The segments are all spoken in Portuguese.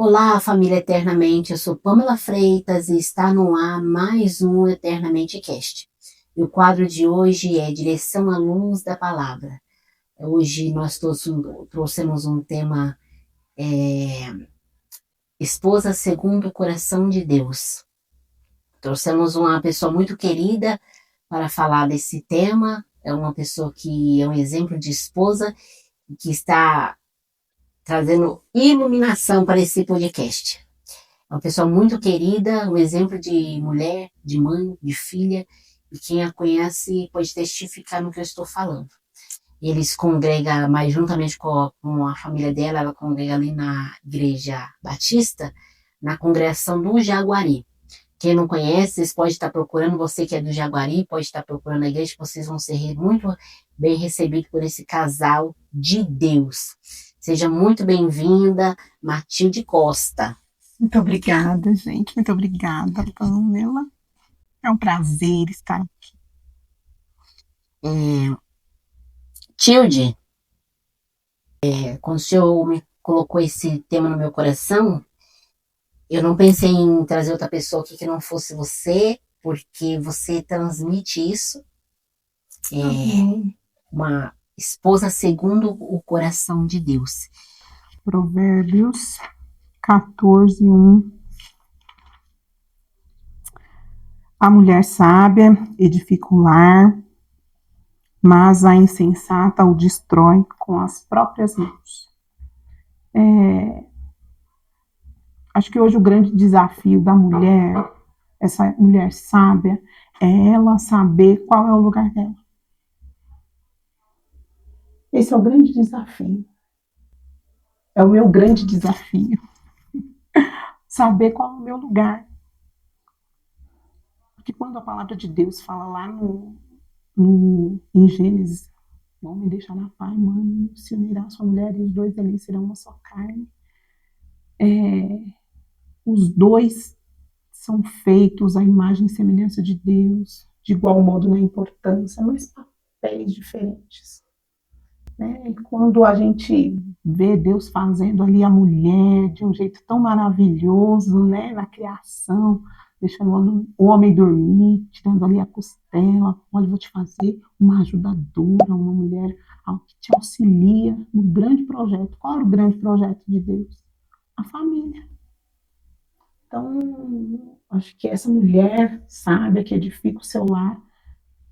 Olá, família Eternamente, eu sou Pamela Freitas e está no ar mais um Eternamente Cast. E o quadro de hoje é Direção à Luz da Palavra. Hoje nós todos trouxemos um tema, Esposa segundo o Coração de Deus. Trouxemos uma pessoa muito querida para falar desse tema, é uma pessoa que é um exemplo de esposa que está trazendo iluminação para esse podcast. É uma pessoa muito querida, um exemplo de mulher, de mãe, de filha, e quem a conhece pode testificar no que eu estou falando. Eles congregam, mas juntamente com a família dela, ela congrega ali na Igreja Batista, na congregação do Jaguari. Quem não conhece, vocês podem estar procurando, você que é do Jaguari, pode estar procurando a igreja, vocês vão ser muito bem recebidos por esse casal de Deus. Seja muito bem-vinda, Matilde Costa. Muito obrigada, gente. Muito obrigada, Pamela. É um prazer estar aqui. Tilde, quando o senhor me colocou esse tema no meu coração, eu não pensei em trazer outra pessoa aqui que não fosse você, porque você transmite isso. Uma esposa segundo o coração de Deus. Provérbios 14:1. A mulher sábia edifica o lar, mas a insensata o destrói com as próprias mãos. Acho que hoje o grande desafio da mulher, essa mulher sábia, é ela saber qual é o lugar dela. Esse é o grande desafio. É o meu grande desafio. Saber qual é o meu lugar. Porque quando a palavra de Deus fala lá em Gênesis, o homem deixará pai e mãe, se unirá a sua mulher e os dois ali serão uma só carne. Os dois são feitos à imagem e semelhança de Deus, de igual modo na importância, mas papéis diferentes. Né? E quando a gente vê Deus fazendo ali a mulher de um jeito tão maravilhoso, né, na criação, deixando o homem dormir, tirando ali a costela, olha, vou te fazer uma ajudadora, uma mulher que te auxilia no grande projeto. Qual era o grande projeto de Deus? A família. Então, acho que essa mulher sábia que edifica o seu lar,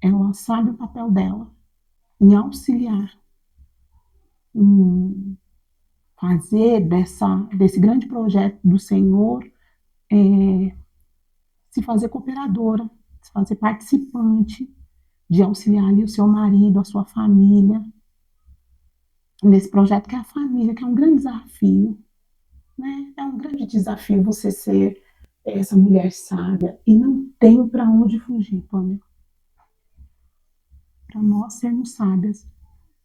ela sabe o papel dela em auxiliar, em fazer desse grande projeto do Senhor, se fazer cooperadora, se fazer participante, de auxiliar ali o seu marido, a sua família, nesse projeto que é a família, que é um grande desafio. Né? É um grande desafio você ser essa mulher sábia, e não tem para onde fugir, Pamela. Para nós sermos sábias,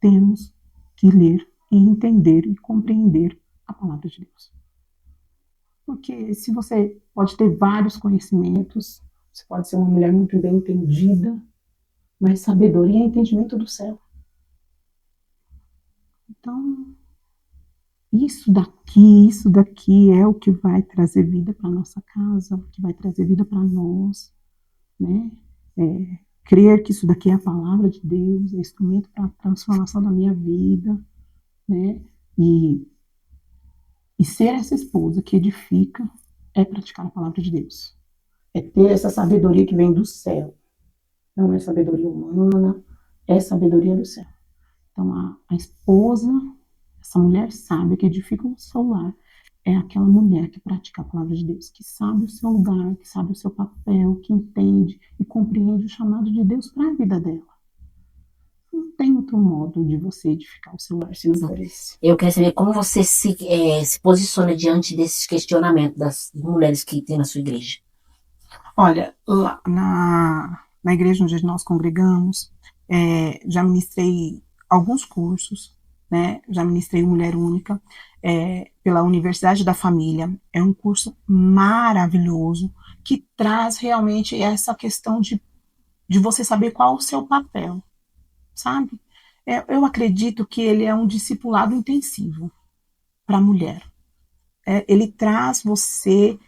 temos que ler e entender e compreender a palavra de Deus. Porque se você pode ter vários conhecimentos, você pode ser uma mulher muito bem entendida, mas sabedoria é entendimento do céu. Então, isso daqui é o que vai trazer vida para nossa casa, que vai trazer vida para nós, né? Crer que isso daqui é a palavra de Deus, é instrumento para a transformação da minha vida, né? E ser essa esposa que edifica é praticar a palavra de Deus. É ter essa sabedoria que vem do céu. Não é sabedoria humana, é sabedoria do céu. Então, a esposa, essa mulher sábia que edifica o seu lar, é aquela mulher que pratica a palavra de Deus, que sabe o seu lugar, que sabe o seu papel, que entende e compreende o chamado de Deus para a vida dela. Não tem outro modo de você edificar o seu lar se não for esse. Eu quero saber como você se posiciona diante desses questionamentos das mulheres que tem na sua igreja. Olha, lá na igreja onde nós congregamos, já ministrei alguns cursos, né? Já ministrei Mulher Única pela Universidade da Família. É um curso maravilhoso que traz realmente essa questão de você saber qual o seu papel, sabe? Eu acredito que ele é um discipulado intensivo para a mulher. ele traz você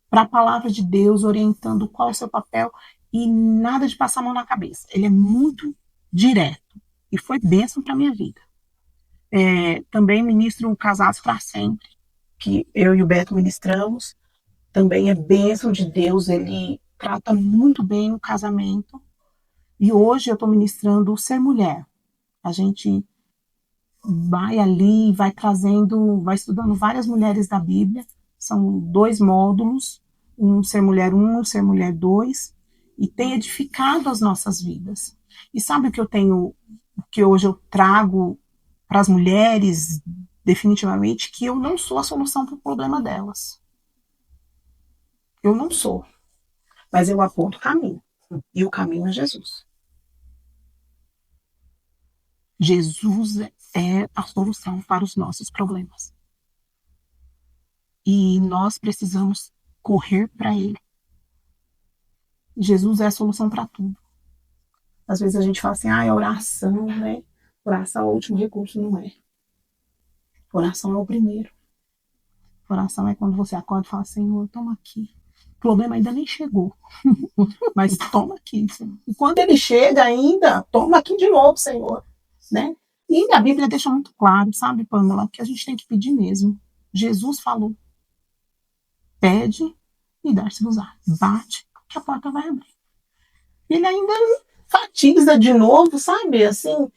para a palavra de Deus, orientando qual é o seu papel e nada de passar a mão na cabeça. Ele é muito direto e foi bênção para minha vida. Também ministro Casados para Sempre, que eu e o Beto ministramos. Também é bênção de Deus, ele trata muito bem o casamento. E hoje eu estou ministrando o Ser Mulher. A gente vai ali, vai trazendo, vai estudando várias mulheres da Bíblia. São 2 módulos, um Ser Mulher 1, um Ser Mulher 2, e tem edificado as nossas vidas. E sabe o que o que hoje eu trago para as mulheres, definitivamente, que eu não sou a solução para o problema delas. Eu não sou. Mas eu aponto o caminho. E o caminho é Jesus. Jesus é a solução para os nossos problemas. E nós precisamos correr para Ele. Jesus é a solução para tudo. Às vezes a gente fala assim, é oração, né? Oração é o último recurso, não é. Oração é o primeiro. Oração é quando você acorda e fala, Senhor, toma aqui. O problema ainda nem chegou. Mas toma aqui, Senhor. E quando ele chega ainda, toma aqui de novo, Senhor. Né? E a Bíblia deixa muito claro, sabe, Pamela, que a gente tem que pedir mesmo. Jesus falou, pede e dar-se-vos-á. Bate, que a porta vai abrir. Ele ainda enfatiza de novo, sabe, assim,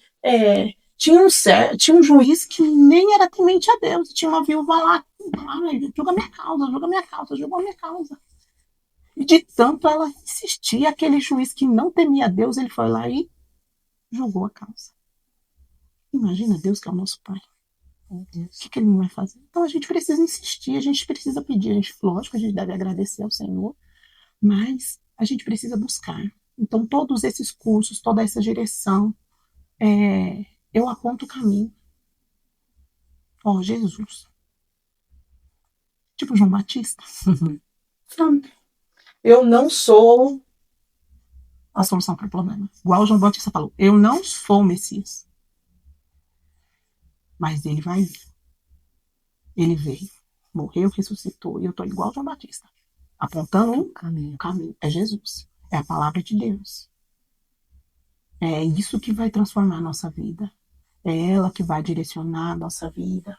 tinha um juiz que nem era temente a Deus, tinha uma viúva lá, julga minha causa, julga minha causa, julga minha causa. E de tanto ela insistir, aquele juiz que não temia a Deus, ele foi lá e julgou a causa. Imagina Deus, que é o nosso Pai. O que ele não vai fazer? Então a gente precisa insistir, a gente precisa pedir. Lógico, a gente deve agradecer ao Senhor, mas a gente precisa buscar. Então todos esses cursos, toda essa direção, eu aponto o caminho. Jesus. Tipo João Batista. Eu não sou a solução para o problema. Igual o João Batista falou, eu não sou o Messias. Mas ele vai vir. Ele veio, morreu, ressuscitou, e eu estou igual o João Batista, apontando um caminho. É Jesus, é a palavra de Deus. É isso que vai transformar a nossa vida. É ela que vai direcionar a nossa vida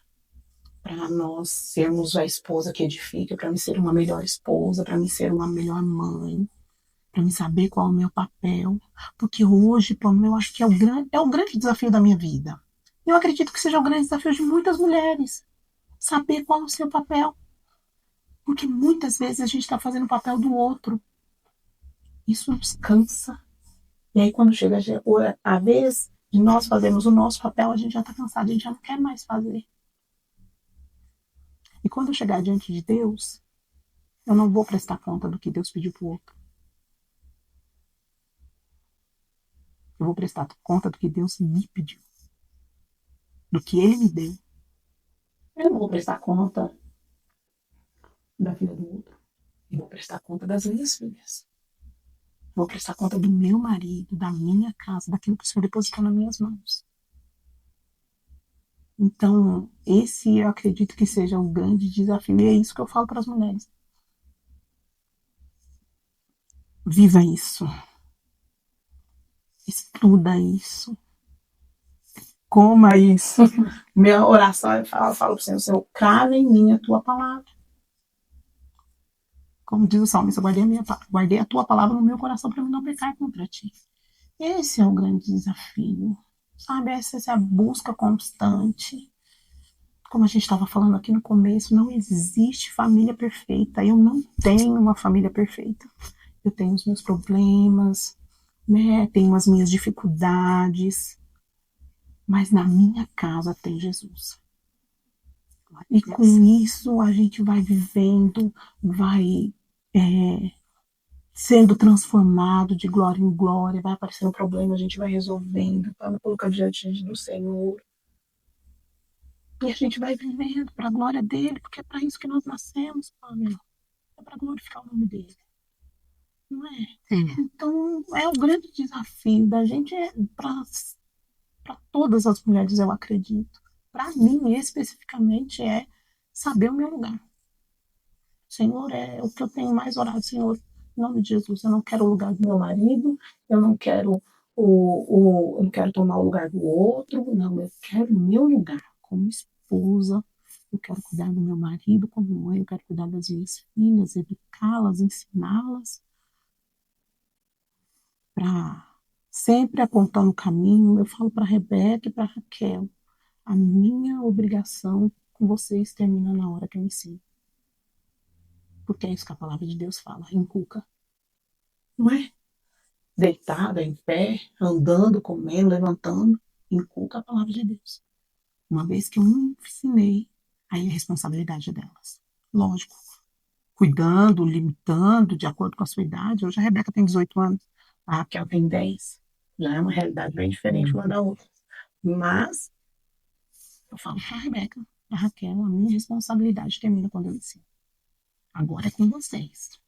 para nós sermos a esposa que edifica, para mim ser uma melhor esposa, para mim ser uma melhor mãe, para mim saber qual é o meu papel. Porque hoje, eu acho que é o grande desafio da minha vida. Eu acredito que seja o grande desafio de muitas mulheres. Saber qual é o seu papel. Porque muitas vezes a gente está fazendo o papel do outro. Isso nos cansa. E aí quando chega a vez de nós fazermos o nosso papel, a gente já está cansado, a gente já não quer mais fazer. E quando eu chegar diante de Deus, eu não vou prestar conta do que Deus pediu para o outro. Eu vou prestar conta do que Deus me pediu. Do que Ele me deu. Eu não vou prestar conta da filha do outro. Eu vou prestar conta das minhas filhas. Vou prestar conta do meu marido, da minha casa, daquilo que o Senhor depositou nas minhas mãos. Então, esse eu acredito que seja um grande desafio. E é isso que eu falo para as mulheres. Viva isso. Estuda isso. Coma isso. Minha oração, eu falo para o Senhor, crave em mim a tua palavra. Como diz o salmista, guardei a tua palavra no meu coração para mim não pecar contra ti. Esse é o grande desafio. Sabe, essa é a busca constante. Como a gente estava falando aqui no começo, não existe família perfeita. Eu não tenho uma família perfeita. Eu tenho os meus problemas, né? Tenho as minhas dificuldades. Mas na minha casa tem Jesus. E com isso a gente vai vivendo, vai sendo transformado de glória em glória, vai aparecendo problema, a gente vai resolvendo, para colocar diante do Senhor. E a gente vai vivendo para a glória dele, porque é para isso que nós nascemos, Pamela. É para glorificar o nome dele. Não é? Então, é o grande desafio da gente, para todas as mulheres, eu acredito. Para mim, especificamente, é saber o meu lugar. Senhor, é o que eu tenho mais orado, Senhor, em nome de Jesus. Eu não quero o lugar do meu marido, eu não quero eu não quero tomar o lugar do outro, não, eu quero o meu lugar como esposa, eu quero cuidar do meu marido como mãe, eu quero cuidar das minhas filhas, educá-las, ensiná-las, para sempre apontando o caminho. Eu falo para a Rebeca e para a Raquel, a minha obrigação com vocês termina na hora que eu ensino. Porque é isso que a palavra de Deus fala, inculca. Não é deitada, em pé, andando, comendo, levantando, inculca a palavra de Deus. Uma vez que eu ensinei, aí a responsabilidade é delas. Lógico, cuidando, limitando, de acordo com a sua idade. Hoje a Rebeca tem 18 anos, a Raquel tem 10. Já é uma realidade bem diferente uma da outra. Mas eu falo para a Rebeca, para a Raquel, a minha responsabilidade termina quando eu ensino. Agora é com vocês.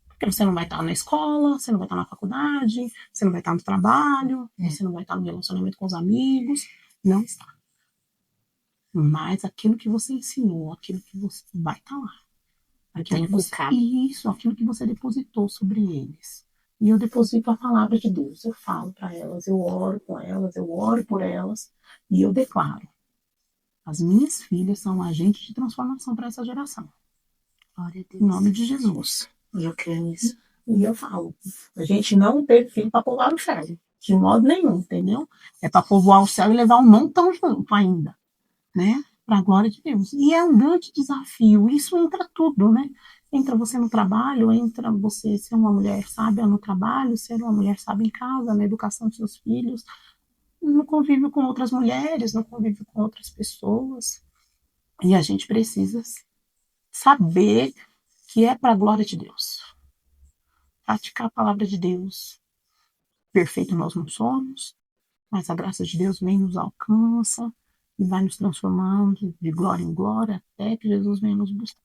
Porque você não vai estar na escola, você não vai estar na faculdade, você não vai estar no trabalho, você não vai estar no relacionamento com os amigos. Não está. Mas aquilo que você ensinou, aquilo que você vai estar lá. Aquilo que você, isso, aquilo que você depositou sobre eles. E eu deposito a palavra de Deus. Eu falo para elas, eu oro com elas, eu oro por elas e eu declaro: as minhas filhas são agentes de transformação para essa geração. Glória a Deus. Em nome de Jesus. E eu creio nisso. E eu falo, a gente não teve filho para povoar o céu, de modo nenhum, entendeu? É para povoar o céu e levar um montão junto ainda, né? Para a glória de Deus. E é um grande desafio. Isso entra tudo, né? Entra você no trabalho, entra você ser uma mulher sábia no trabalho, ser uma mulher sábia em casa, na educação dos seus filhos, no convívio com outras mulheres, no convívio com outras pessoas. E a gente precisa saber que é para a glória de Deus. Praticar a palavra de Deus. Perfeito nós não somos, mas a graça de Deus vem nos alcança e vai nos transformando de glória em glória até que Jesus venha nos buscar.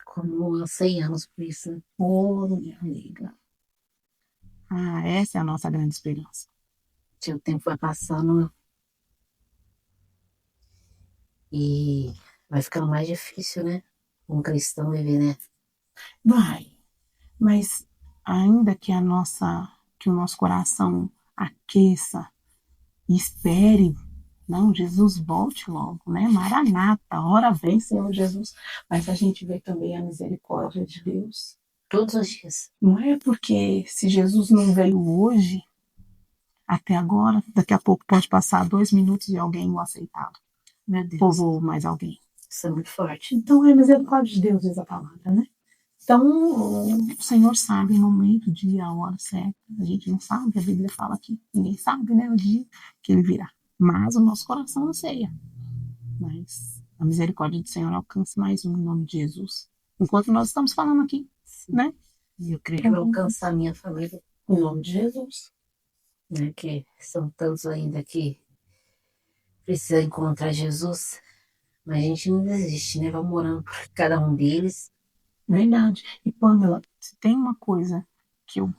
Como anseiamos por isso. Oh, minha amiga. Ah, essa é a nossa grande esperança. Que o tempo vai passando e vai ficando mais difícil, né? Um cristão viver, né? Vai, mas ainda que que o nosso coração aqueça e espere, não, Jesus volte logo, né? Maranata, hora vem, Senhor Jesus. Mas a gente vê também a misericórdia de Deus. Todos os dias. Não é porque se Jesus não veio hoje, até agora, daqui a pouco pode passar 2 minutos e alguém o aceitado. Meu Deus. Povoou mais alguém. Isso é muito forte. Então é misericórdia de Deus, diz a palavra, né? Então, o Senhor sabe o momento, o dia, a hora certa. A gente não sabe, a Bíblia fala que ninguém sabe, né, o dia que ele virá. Mas o nosso coração anseia. Mas a misericórdia do Senhor alcança mais um em nome de Jesus. Enquanto nós estamos falando aqui, né? E eu creio que vai alcançar a minha família. Em nome de Jesus. Né? Que são tantos ainda que precisam encontrar Jesus. Mas a gente não desiste, né? Vamos orando por cada um deles. Verdade. E Pamela, se tem uma coisa que eu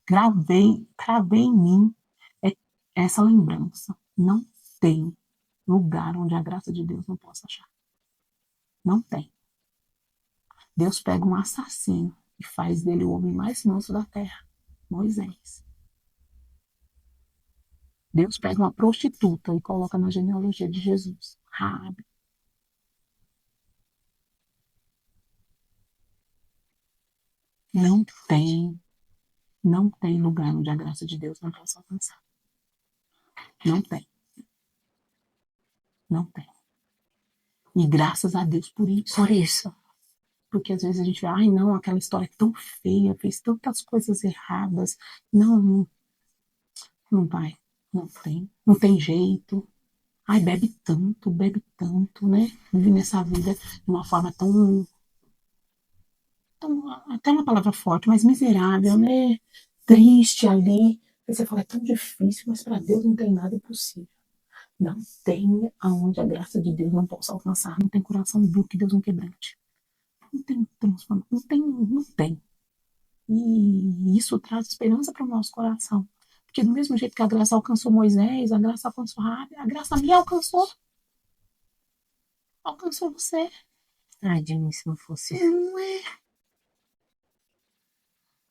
cravei em mim, é essa lembrança. Não tem lugar onde a graça de Deus não possa achar. Não tem. Deus pega um assassino e faz dele o homem mais manso da terra, Moisés. Deus pega uma prostituta e coloca na genealogia de Jesus, Raabe. Não tem lugar onde a graça de Deus não possa alcançar. Não tem. Não tem. E graças a Deus por isso. Por isso. Porque às vezes a gente vê, ai não, aquela história é tão feia, fez tantas coisas erradas. Não, não vai. Não tem jeito. Ai, bebe tanto, né? Vive nessa vida de uma forma até uma palavra forte, mas miserável, né? Triste ali. Aí você fala, é tão difícil, mas para Deus não tem nada impossível. Não tem aonde a graça de Deus não possa alcançar. Não tem coração duro que Deus não quebrante. Não tem transformação. Não tem. E isso traz esperança para o nosso coração. Porque do mesmo jeito que a graça alcançou Moisés, a graça alcançou Rabi, a graça me alcançou. Alcançou você. Ai, de mim, se não fosse. Não é?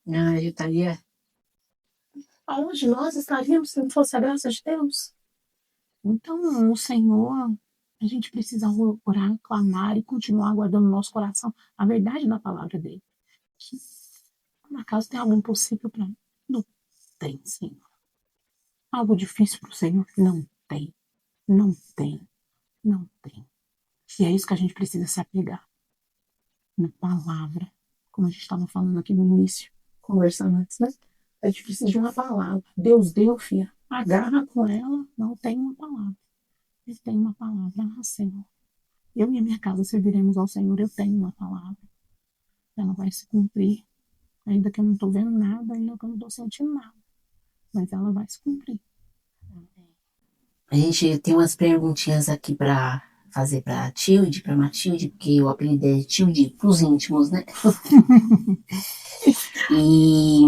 Ah, eu estaria. Aonde nós estaríamos se não fosse a graça de Deus? Então, o Senhor, a gente precisa orar, clamar e continuar guardando no nosso coração a verdade da palavra dele. Que, por acaso, tem algo impossível para mim? Não tem, Senhor. Algo difícil para o Senhor? Não tem. Não tem. Não tem. E é isso que a gente precisa se apegar. Na palavra. Como a gente estava falando aqui no início, conversando antes, né? A gente precisa de uma palavra. Deus deu, filha. Agarra com ela. Não tem uma palavra. Ele tem uma palavra. Ah, Senhor. Eu e a minha casa serviremos ao Senhor. Eu tenho uma palavra. Ela vai se cumprir. Ainda que eu não estou vendo nada, ainda que eu não estou sentindo nada. Mas ela vai se cumprir. A gente tem umas perguntinhas aqui para fazer para Tilde, para Matilde, porque o apelido é Tilde pros íntimos, né? E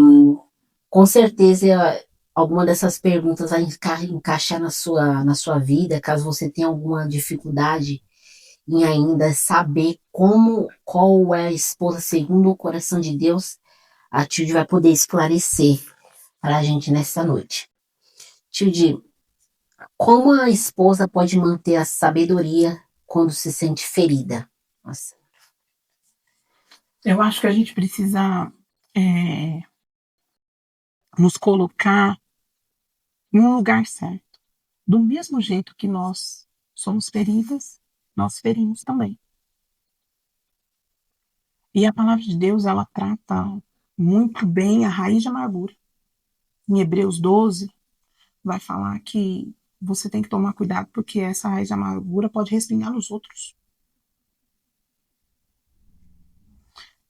com certeza alguma dessas perguntas vai encaixar na sua vida, caso você tenha alguma dificuldade em ainda saber qual é a esposa segundo o coração de Deus, a Tilde vai poder esclarecer para a gente nessa noite. Tilde, como a esposa pode manter a sabedoria quando se sente ferida? Nossa. Eu acho que a gente precisa nos colocar em um lugar certo. Do mesmo jeito que nós somos feridas, nós ferimos também. E a palavra de Deus, ela trata muito bem a raiz de amargura. Em Hebreus 12, vai falar que você tem que tomar cuidado porque essa raiz de amargura pode respingar nos outros.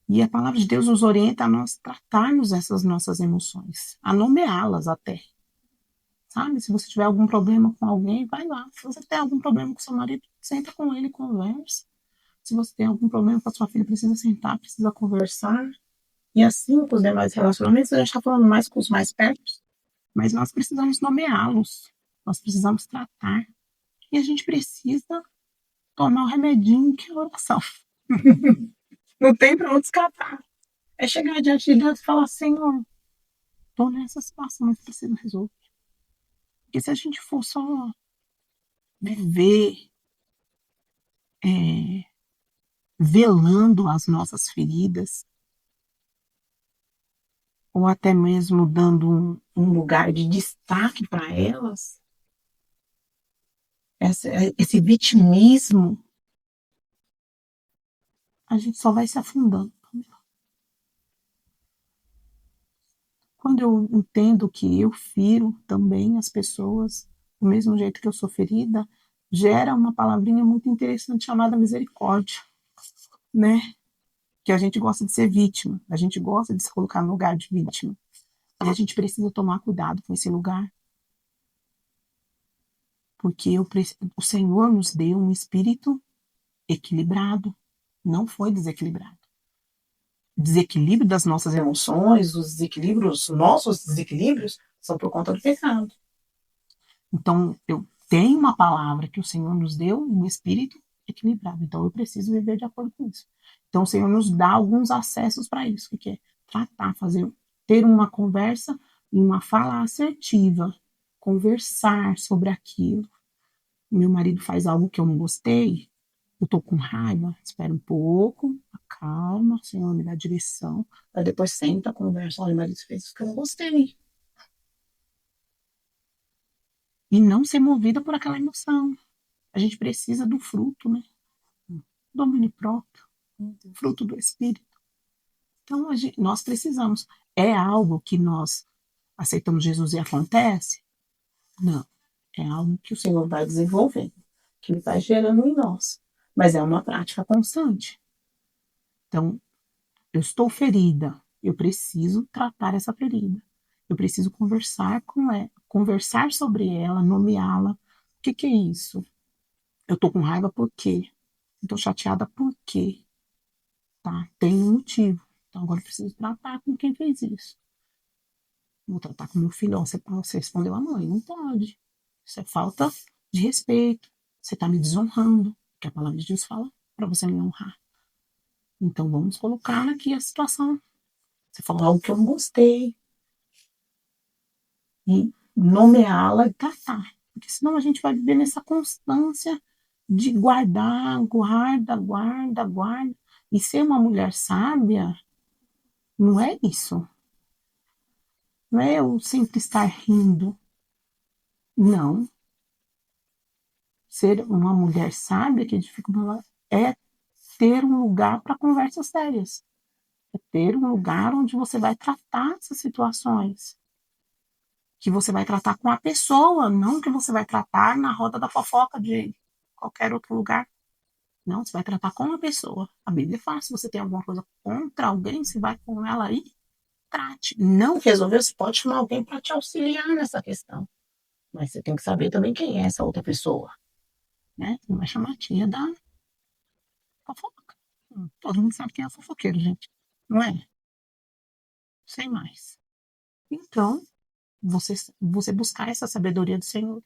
E a palavra de Deus nos orienta a nós tratarmos essas nossas emoções, a nomeá-las até. Sabe? Se você tiver algum problema com alguém, vai lá. Se você tem algum problema com seu marido, senta com ele e conversa. Se você tem algum problema com a sua filha, precisa sentar, precisa conversar. E assim com os demais relacionamentos, a gente está falando mais com os mais perto, mas nós precisamos nomeá-los, nós precisamos tratar. E a gente precisa tomar o remedinho que é a oração. Não tem para onde escapar. É chegar diante de Deus e falar, Senhor, estou nessa situação, mas preciso resolver. Porque se a gente for só viver velando as nossas feridas, ou até mesmo dando um lugar de destaque para elas, esse vitimismo, a gente só vai se afundando. Quando eu entendo que eu firo também as pessoas, do mesmo jeito que eu sou ferida, gera uma palavrinha muito interessante chamada misericórdia, né? Que a gente gosta de ser vítima, a gente gosta de se colocar no lugar de vítima. E a gente precisa tomar cuidado com esse lugar. Porque o Senhor nos deu um espírito equilibrado, não foi desequilibrado. O desequilíbrio das nossas emoções, os desequilíbrios, nossos desequilíbrios, são por conta do pecado. Então, eu tenho uma palavra que o Senhor nos deu, um espírito equilibrado. Então, eu preciso viver de acordo com isso. Então, o Senhor nos dá alguns acessos para isso, que é tratar, ter uma conversa e uma fala assertiva, conversar sobre aquilo. Meu marido faz algo que eu não gostei, eu tô com raiva, espera um pouco, calma, o Senhor me dá direção, aí depois senta, conversa, olha, marido fez isso que eu não gostei. E não ser movida por aquela emoção. A gente precisa do fruto, né? Domínio próprio, fruto do Espírito. Então, nós precisamos. É algo que nós aceitamos Jesus e acontece? Não. É algo que o Senhor vai desenvolvendo, que Ele vai gerando em nós. Mas é uma prática constante. Então, eu estou ferida, eu preciso tratar essa ferida. Eu preciso conversar com ela, conversar sobre ela, nomeá-la. O que é isso? Eu estou com raiva por quê? Estou chateada por quê? Tá? Tem um motivo. Então agora eu preciso tratar com quem fez isso. Vou tratar com meu filho, ó, você respondeu a mãe, não pode. Isso é falta de respeito. Você está me desonrando, que a palavra de Deus fala para você me honrar. Então vamos colocar aqui a situação. Você falou algo que eu não gostei. E nomeá-la e tratar. Porque senão a gente vai viver nessa constância de guardar, guarda, guarda, guarda. E ser uma mulher sábia não é isso. Não é eu sempre estar rindo. Não. Ser uma mulher sábia que edifica uma é ter um lugar para conversas sérias. É ter um lugar onde você vai tratar essas situações. Que você vai tratar com a pessoa, não que você vai tratar na roda da fofoca de qualquer outro lugar. Não, você vai tratar com a pessoa. A Bíblia fala, se você tem alguma coisa contra alguém, você vai com ela aí, trate. Não resolveu, você pode chamar alguém para te auxiliar nessa questão. Mas você tem que saber também quem é essa outra pessoa. Né? Não vai chamar a tia da fofoca. Todo mundo sabe quem é fofoqueiro, gente. Não é? Sem mais. Então, você buscar essa sabedoria do Senhor.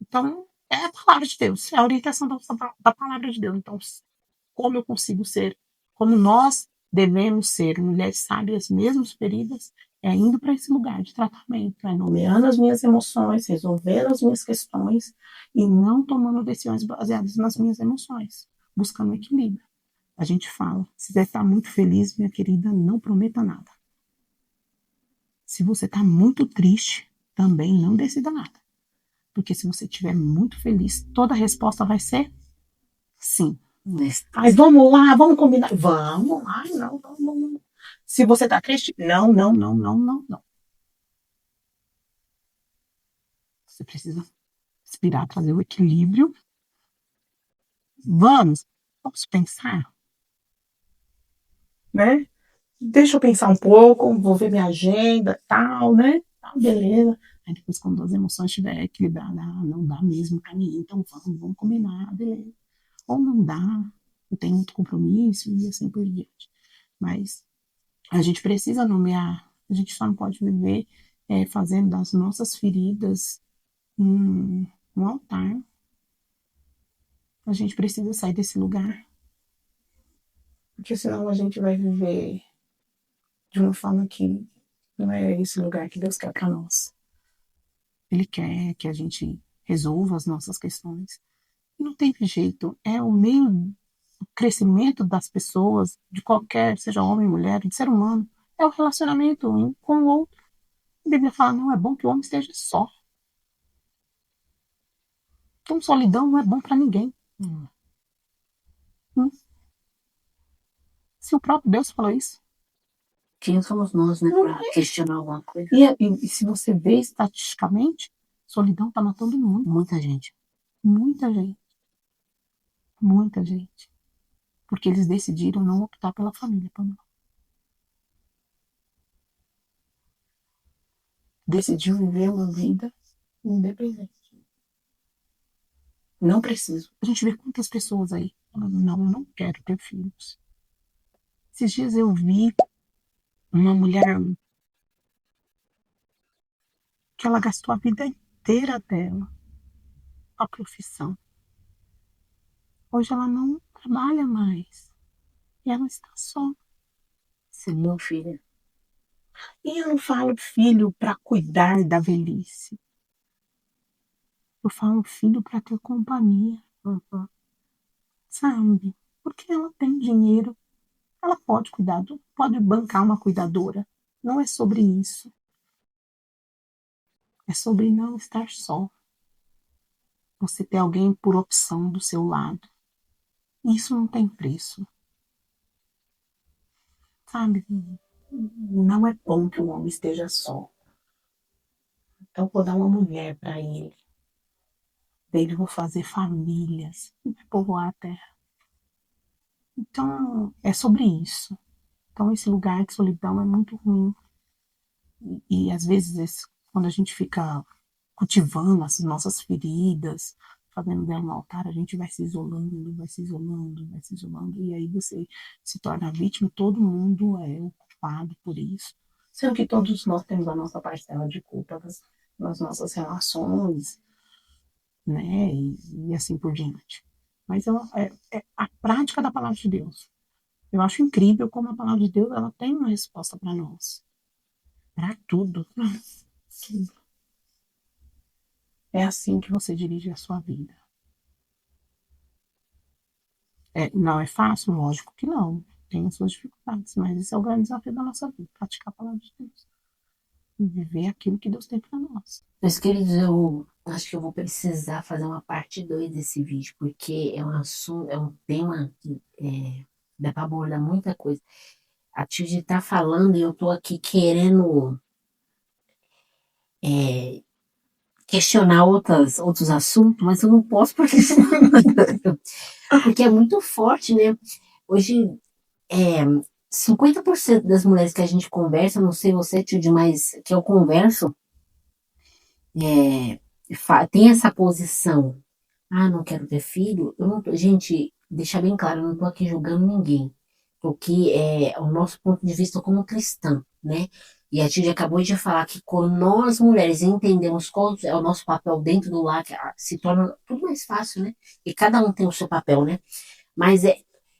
Então, é a palavra de Deus, é a orientação da palavra de Deus. Então, como eu consigo ser, como nós devemos ser mulheres sábias, mesmo feridas, é indo para esse lugar de tratamento, é nomeando as minhas emoções, resolvendo as minhas questões e não tomando decisões baseadas nas minhas emoções, buscando equilíbrio. A gente fala, se você está muito feliz, minha querida, não prometa nada. Se você está muito triste, também não decida nada. Porque se você estiver muito feliz, toda a resposta vai ser sim. Mas vamos lá, vamos combinar. Vamos. Ai, não, não, não. Se você tá triste, não, não, não, não, não, não. Você precisa respirar, trazer o equilíbrio. Vamos pensar, né? Deixa eu pensar um pouco, vou ver minha agenda, tal, né? Tal, beleza. Aí depois, quando as emoções estiverem equilibradas, não dá mesmo pra mim, então vamos combinar, beleza. Ou não dá, não tem muito compromisso e assim por diante. Mas a gente precisa nomear, a gente só não pode viver fazendo das nossas feridas um altar. A gente precisa sair desse lugar. Porque senão a gente vai viver de uma forma que não é esse lugar que Deus quer para nós. Ele quer que a gente resolva as nossas questões. E não tem jeito, é o meio do crescimento das pessoas, de qualquer, seja homem, mulher, de ser humano, é o relacionamento um com o outro. A Bíblia fala, não é bom que o homem esteja só. Então, solidão não é bom para ninguém. Hum. Se o próprio Deus falou isso. Quem somos nós, né, para questionar alguma coisa? E se você vê estatisticamente, solidão está matando muita gente. Muita gente. Muita gente. Porque eles decidiram não optar pela família, Pamela. Decidiu viver uma vida independente. Não preciso. A gente vê quantas pessoas aí falando, não, eu não quero ter filhos. Esses dias eu vi uma mulher que ela gastou a vida inteira dela, a profissão. Hoje ela não trabalha mais. E ela está só. Sim, meu filho. E eu não falo filho para cuidar da velhice. Eu falo filho para ter companhia. Sabe? Porque ela tem dinheiro. Ela pode cuidar, pode bancar uma cuidadora. Não é sobre isso. É sobre não estar só. Você ter alguém por opção do seu lado. Isso não tem preço. Sabe? Não é bom que o homem esteja só. Então, vou dar uma mulher para ele. Dele, vou fazer famílias. Vai povoar a terra. Então, é sobre isso. Então, esse lugar de solidão é muito ruim. E às vezes, quando a gente fica cultivando as nossas feridas, fazendo dela um altar, a gente vai se isolando, vai se isolando, vai se isolando. E aí você se torna vítima, todo mundo é o culpado por isso. Sendo que todos nós temos a nossa parcela de culpa nas nossas relações, né? E assim por diante. Mas é a prática da palavra de Deus. Eu acho incrível como a palavra de Deus ela tem uma resposta para nós. Para tudo. Tudo. É assim que você dirige a sua vida. Não é fácil? Lógico que não. Tem as suas dificuldades, mas esse é o grande desafio da nossa vida, praticar a palavra de Deus. E viver aquilo que Deus tem para nós. Meus queridos, eu acho que eu vou precisar fazer uma parte 2 desse vídeo, porque é um assunto, é um tema que dá para abordar muita coisa. A Tilde tá falando e eu tô aqui querendo questionar outros assuntos, mas eu não posso porque, porque é muito forte, né? Hoje, 50% das mulheres que a gente conversa, não sei você, Tilde, mas que eu converso, tem essa posição. Ah, não quero ter filho. Eu não gente, deixar bem claro, eu não tô aqui julgando ninguém. Porque é o nosso ponto de vista como cristã, né? E a Tilde acabou de falar que quando nós mulheres entendemos qual é o nosso papel dentro do lar, se torna tudo mais fácil, né? E cada um tem o seu papel, né? Mas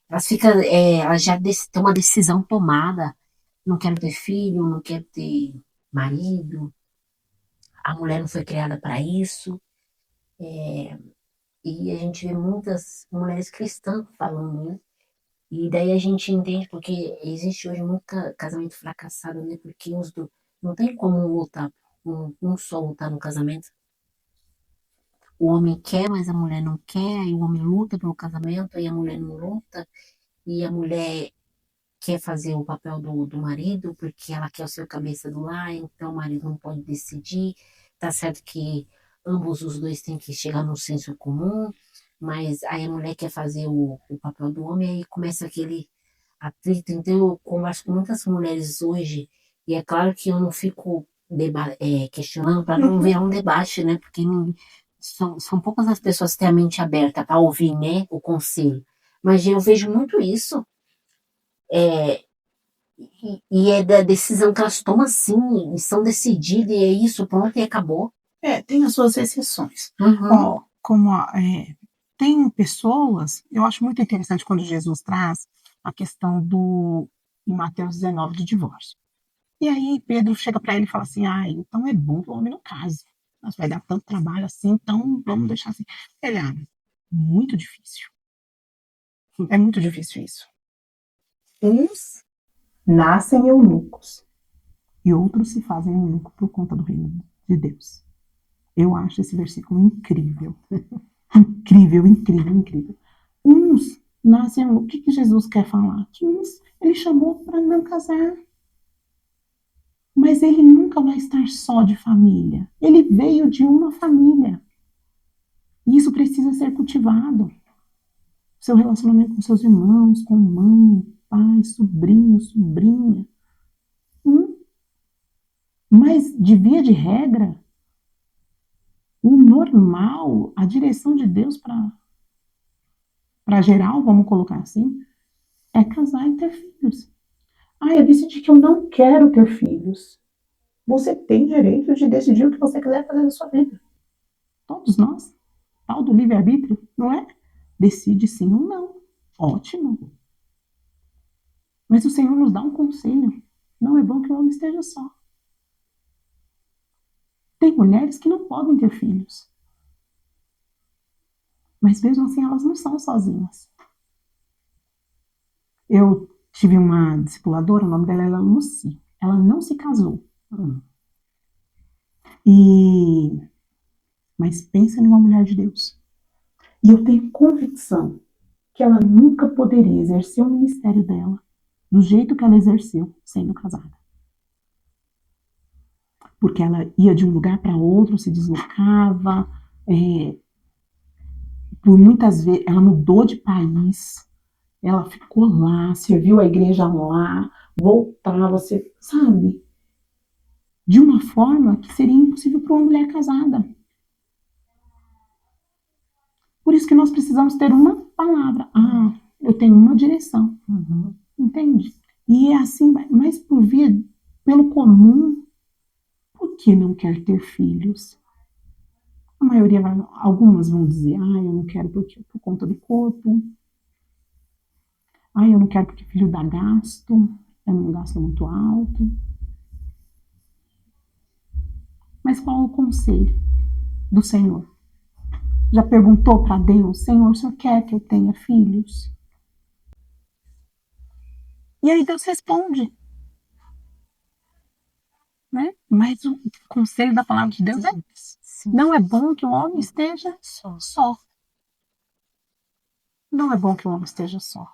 elas já têm uma decisão tomada. Não quero ter filho, não quero ter marido. A mulher não foi criada para isso. E a gente vê muitas mulheres cristãs falando, né? E daí a gente entende porque existe hoje muito casamento fracassado, né? Porque não tem como lutar, um só lutar no casamento. O homem quer, mas a mulher não quer, aí o homem luta pelo casamento, aí a mulher não luta, e a mulher quer fazer o papel do marido porque ela quer o seu cabeça do lar, então o marido não pode decidir. Tá certo que ambos os dois têm que chegar no senso comum, mas aí a mulher quer fazer o papel do homem, aí começa aquele atrito. Então eu converso com muitas mulheres hoje, e é claro que eu não fico questionando para não virar um debate, né? Porque são poucas as pessoas que têm a mente aberta para ouvir, né, o conselho. Mas eu vejo muito isso. E é da decisão que elas tomam assim, e são decididas, e é isso, pronto, e acabou. Tem as suas exceções. Uhum. Tem pessoas, eu acho muito interessante quando Jesus traz a questão em Mateus 19, do divórcio. E aí Pedro chega para ele e fala assim, então é bom que o homem não case. Mas vai dar tanto trabalho assim, então vamos deixar assim. Ele, muito difícil. É muito difícil isso. Uns nascem eunucos e outros se fazem eunuco por conta do reino de Deus. Eu acho esse versículo incrível. Incrível, incrível, incrível. Uns nascem eunucos. O que Jesus quer falar? Que uns ele chamou para não casar. Mas ele nunca vai estar só de família. Ele veio de uma família. E isso precisa ser cultivado. Seu relacionamento com seus irmãos, com mãe, pai, sobrinho, sobrinha. Mas, de via de regra, o normal, a direção de Deus para geral, vamos colocar assim, é casar e ter filhos. Eu decidi que eu não quero ter filhos. Você tem direito de decidir o que você quiser fazer na sua vida. Todos nós. Tal do livre-arbítrio, não é? Decide sim ou não. Ótimo. Mas o Senhor nos dá um conselho. Não é bom que o homem esteja só. Tem mulheres que não podem ter filhos. Mas mesmo assim elas não são sozinhas. Eu tive uma discipuladora, o nome dela era Lucy. Ela não se casou. Mas pensa numa mulher de Deus. E eu tenho convicção que ela nunca poderia exercer o ministério dela do jeito que ela exerceu sendo casada. Porque ela ia de um lugar para outro, se deslocava, por muitas vezes ela mudou de país, ela ficou lá, serviu a igreja lá, voltava, sabe? De uma forma que seria impossível para uma mulher casada. Por isso que nós precisamos ter uma palavra. Eu tenho uma direção. Entende? E é assim, mas pelo que não quer ter filhos? A maioria algumas vão dizer, eu não quero por conta do corpo, eu não quero porque filho dá gasto, é um gasto muito alto. Mas qual é o conselho do Senhor? Já perguntou para Deus, Senhor, o Senhor quer que eu tenha filhos? E aí Deus responde, né? Mas o conselho da palavra de Deus é não é bom que o homem esteja só. Não é bom que o homem esteja só.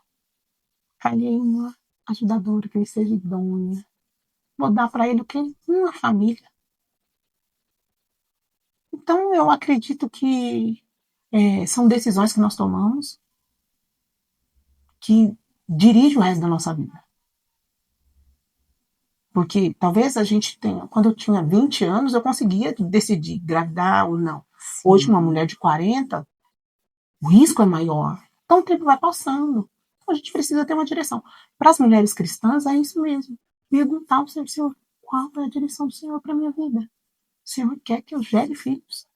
Calhei uma ajudadora, que ele seja idônea. Vou dar para ele o que? Uma família. Então, eu acredito que são decisões que nós tomamos que dirigem o resto da nossa vida. Porque talvez a gente tenha... Quando eu tinha 20 anos, eu conseguia decidir engravidar ou não. Sim. Hoje, uma mulher de 40, o risco é maior. Então, o tempo vai passando. Então, a gente precisa ter uma direção. Para as mulheres cristãs, é isso mesmo. Perguntar ao Senhor, qual é a direção do Senhor para a minha vida? O Senhor quer que eu gere filhos.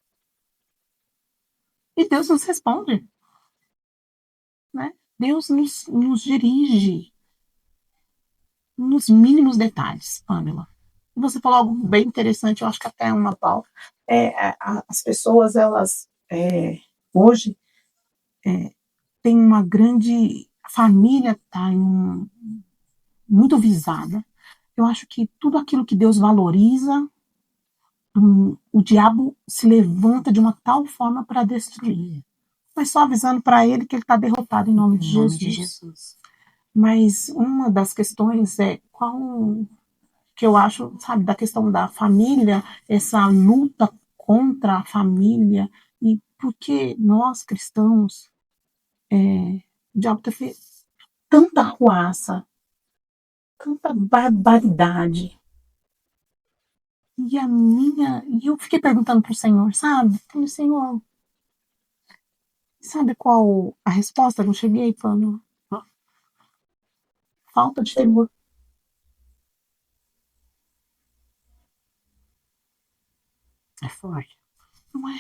E Deus nos responde. Né? Deus nos dirige nos mínimos detalhes, Pamela. Você falou algo bem interessante, eu acho que até uma pauta. As pessoas, elas hoje têm uma grande... A família está muito visada. Eu acho que tudo aquilo que Deus valoriza, o diabo se levanta de uma tal forma para destruir. Mas só avisando para ele que ele está derrotado em nome de Jesus. Mas uma das questões é qual que eu acho, sabe, da questão da família, essa luta contra a família, e porque nós cristãos, o diabo tem feito tanta arruaça, tanta barbaridade. E eu fiquei perguntando pro Senhor, sabe? Falei, Senhor, sabe qual a resposta que eu cheguei, Pano? Falta de temor. É forte. Não é?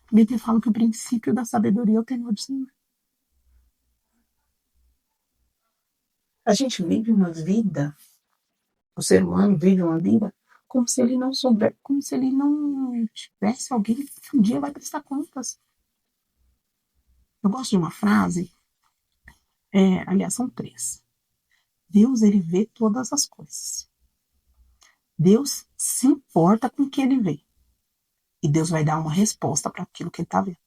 A Bíblia fala que o princípio da sabedoria é o temor do Senhor. A gente vive uma vida, o ser humano vive uma vida como se ele não souber, como se ele não tivesse alguém que um dia vai prestar contas. Eu gosto de uma frase, aliás, são 3. Deus, ele vê todas as coisas. Deus se importa com o que ele vê. E Deus vai dar uma resposta para aquilo que ele está vendo.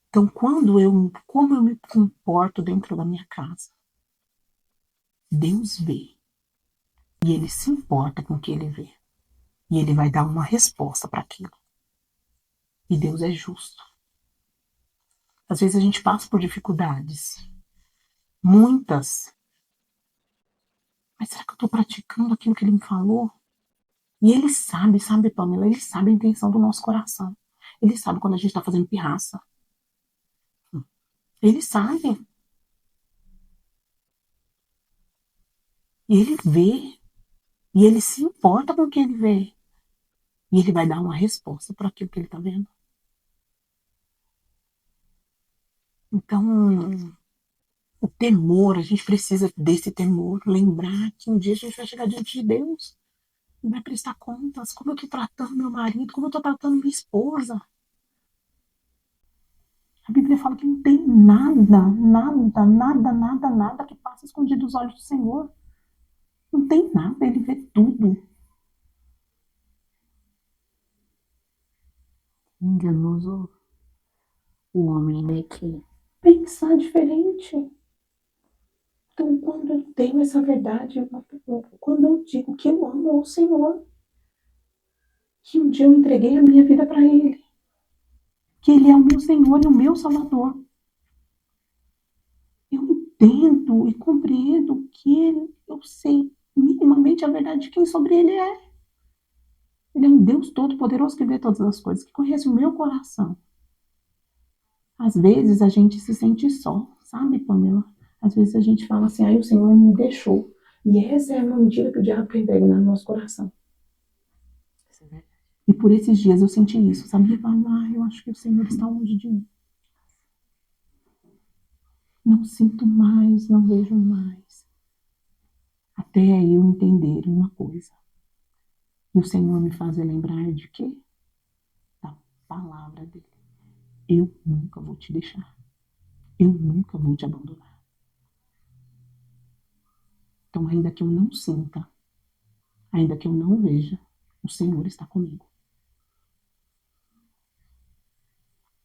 Então, como eu me comporto dentro da minha casa, Deus vê. E ele se importa com o que ele vê. E ele vai dar uma resposta para aquilo. E Deus é justo. Às vezes a gente passa por dificuldades. Muitas. Mas será que eu estou praticando aquilo que ele me falou? E ele sabe, Pamela? Ele sabe a intenção do nosso coração. Ele sabe quando a gente está fazendo pirraça. Ele sabe. E ele vê. E ele se importa com o que ele vê. E ele vai dar uma resposta para aquilo que ele está vendo. Então, o temor, a gente precisa desse temor. Lembrar que um dia a gente vai chegar diante de Deus. E vai prestar contas. Como eu estou tratando meu marido. Como eu estou tratando minha esposa. A Bíblia fala que não tem nada que passa escondido dos olhos do Senhor. Não tem nada, ele vê tudo. Enganoso o homem, né, que pensar diferente. Então, quando eu tenho essa verdade, quando eu digo que eu amo o Senhor, que um dia eu entreguei a minha vida para Ele, que Ele é o meu Senhor e o meu Salvador, eu entendo e compreendo que eu sei minimamente a verdade de quem sobre Ele é. Ele é um Deus todo-poderoso que vê todas as coisas, que conhece o meu coração. Às vezes a gente se sente só, sabe, Pamela? Às vezes a gente fala assim, o Senhor me deixou. E essa é uma mentira que o diabo quer impregnar no nosso coração. E por esses dias eu senti isso, sabia? Eu acho que o Senhor está longe de mim. Não sinto mais, não vejo mais. Até eu entender uma coisa. E o Senhor me faz lembrar de quê? Da palavra dele. Eu nunca vou te deixar. Eu nunca vou te abandonar. Então, ainda que eu não sinta, ainda que eu não veja, o Senhor está comigo.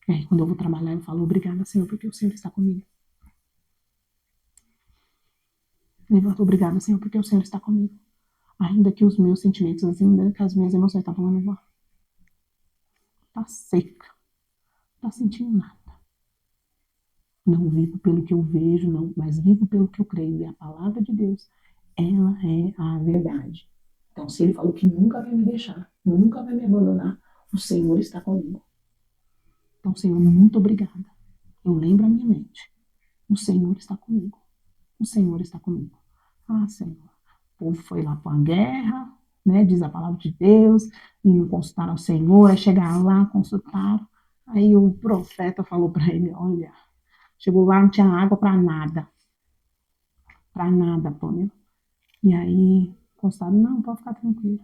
E aí, quando eu vou trabalhar, eu falo, obrigada, Senhor, porque o Senhor está comigo. Levanto, obrigada, Senhor, porque o Senhor está comigo. Ainda que os meus sentimentos, ainda que as minhas emoções estão falando, tá seca, tá sentindo nada. Não vivo pelo que eu vejo, não, mas vivo pelo que eu creio. E a palavra de Deus, ela é a verdade. Então, se ele falou que nunca vai me deixar, nunca vai me abandonar, o Senhor está comigo. Então, Senhor, muito obrigada. Eu lembro a minha mente. O Senhor está comigo. O Senhor está comigo. Senhor, o povo foi lá para uma guerra, né? Diz a palavra de Deus, e não consultaram ao Senhor, aí chegaram lá, consultaram. Aí o profeta falou para ele, olha, chegou lá, não tinha água para nada. Para nada, Pamela. E aí, consultaram, não, pode ficar tranquilo.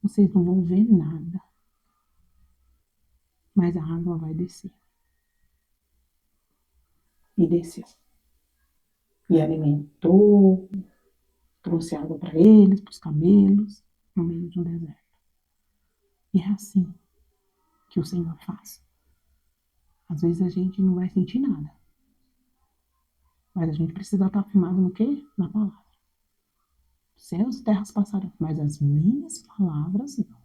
Vocês não vão ver nada. Mas a água vai descer. E desceu. E alimentou, trouxe água para eles, para os camelos, no meio de um deserto. E é assim que o Senhor faz. Às vezes a gente não vai sentir nada. Mas a gente precisa estar firmado no quê? Na palavra. Céus e terras passarão, mas as minhas palavras não.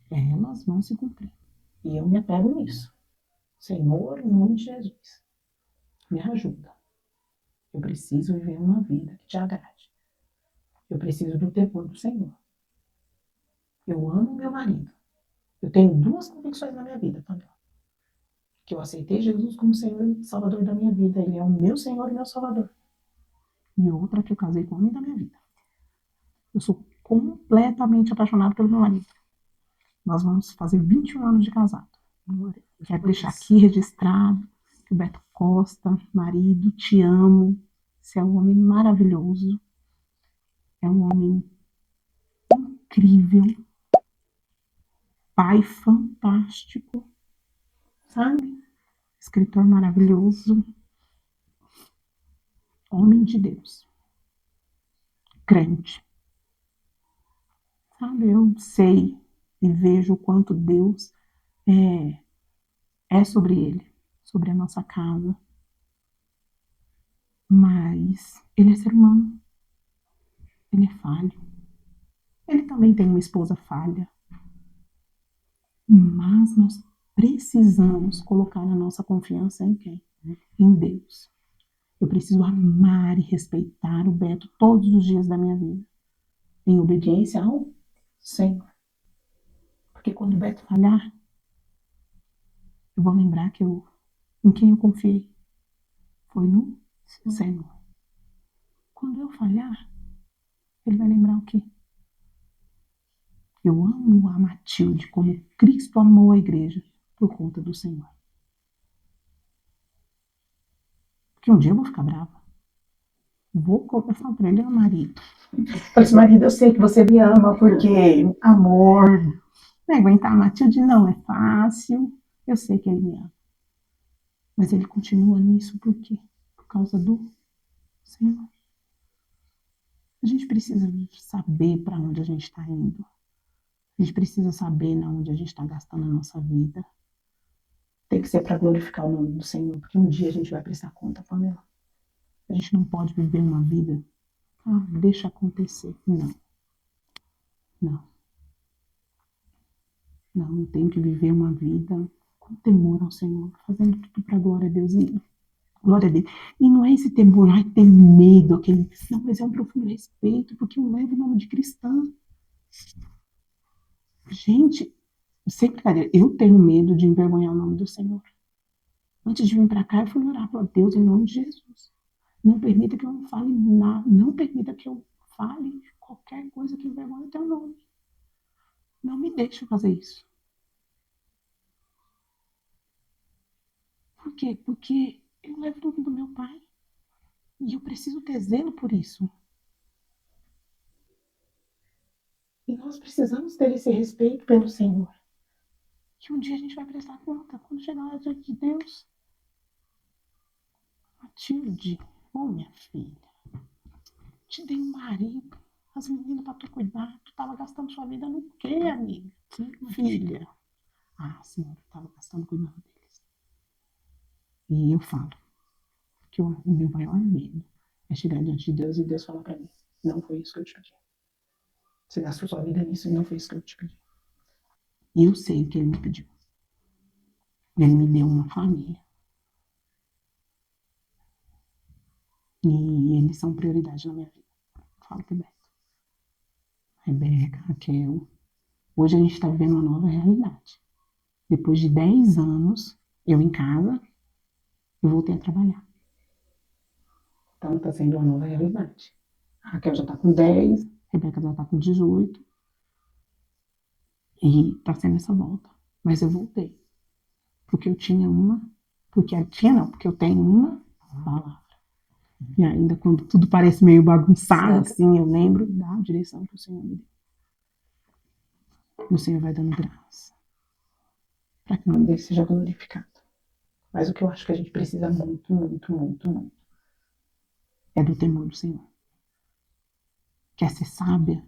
Elas vão se cumprir. E eu me apego nisso. Senhor, em nome de Jesus, me ajuda. Eu preciso viver uma vida que te agrade. Eu preciso do temor do Senhor. Eu amo meu marido. Eu tenho duas convicções na minha vida, Pamela. Que eu aceitei Jesus como Senhor e Salvador da minha vida. Ele é o meu Senhor e meu Salvador. E outra que eu casei com o homem da minha vida. Eu sou completamente apaixonada pelo meu marido. Nós vamos fazer 21 anos de casado. Quero deixar aqui registrado que o Beto Costa, marido, te amo. Você é um homem maravilhoso. É um homem incrível. Pai fantástico. Sabe? Escritor maravilhoso. Homem de Deus. Crente. Sabe? Eu sei e vejo o quanto Deus é sobre ele, sobre a nossa casa. Mas ele é ser humano. Ele é falho. Ele também tem uma esposa falha. Mas nós precisamos colocar a nossa confiança em quem? Em Deus. Eu preciso amar e respeitar o Beto todos os dias da minha vida. Em obediência ao Senhor. Porque quando o Beto falhar, eu vou lembrar que em quem eu confiei foi no Senhor. Quando eu falhar, ele vai lembrar o quê? Eu amo a Matilde como Cristo amou a igreja por conta do Senhor. Porque um dia eu vou ficar brava. Eu falo pra ele, marido. Mas, marido, eu sei que você me ama, porque amor. Não é aguentar a Matilde não é fácil. Eu sei que ele me ama. Mas ele continua nisso por quê? Por causa do Senhor. A gente precisa saber para onde a gente está indo. A gente precisa saber onde a gente está gastando a nossa vida. Tem que ser para glorificar o nome do Senhor, porque um dia a gente vai prestar conta, Pamela. A gente não pode viver uma vida, deixa acontecer. Não. Não, eu tenho que viver uma vida com temor ao Senhor, fazendo tudo para a glória a Deus. Glória a Deus. E não é esse temor, ter medo, não, mas é um profundo respeito, porque eu levo o nome de cristã. Gente, sem brincadeira, eu tenho medo de envergonhar o nome do Senhor. Antes de vir para cá, eu fui orar para Deus em nome de Jesus. Não permita que eu não fale nada. Não permita que eu fale qualquer coisa que envergonhe o teu nome. Não me deixe fazer isso. Por quê? Porque eu levo tudo do meu pai. E eu preciso ter zelo por isso. E nós precisamos ter esse respeito pelo Senhor. Que um dia a gente vai prestar conta. Quando chegar lá diante de Deus. Matilde, minha filha. Te dei um marido. As meninas para tu cuidar. Tu estava gastando sua vida no quê, amiga? Filha. Senhor, eu estava gastando cuidando deles. E eu falo que o meu maior medo é chegar diante de Deus e Deus falar para mim: não foi isso que eu te pedi. Você gastou sua vida nisso e não foi isso que eu te pedi. E eu sei o que ele me pediu. Ele me deu uma família. E eles são prioridade na minha vida. Eu falo pro Beto. Rebeca, Raquel. Hoje a gente está vivendo uma nova realidade. Depois de 10 anos, eu em casa, eu voltei a trabalhar. Então está sendo uma nova realidade. A Raquel já está com 10, a Rebeca já está com 18. E está sendo essa volta. Mas eu voltei. Porque eu tinha uma. Porque eu tenho uma palavra. E ainda quando tudo parece meio bagunçado, assim, eu lembro da direção que o Senhor me deu. E o Senhor vai dando graça. Para que o nome dele seja glorificado. Mas o que eu acho que a gente precisa muito, muito, muito, muito é do temor do Senhor. Quer ser sábia?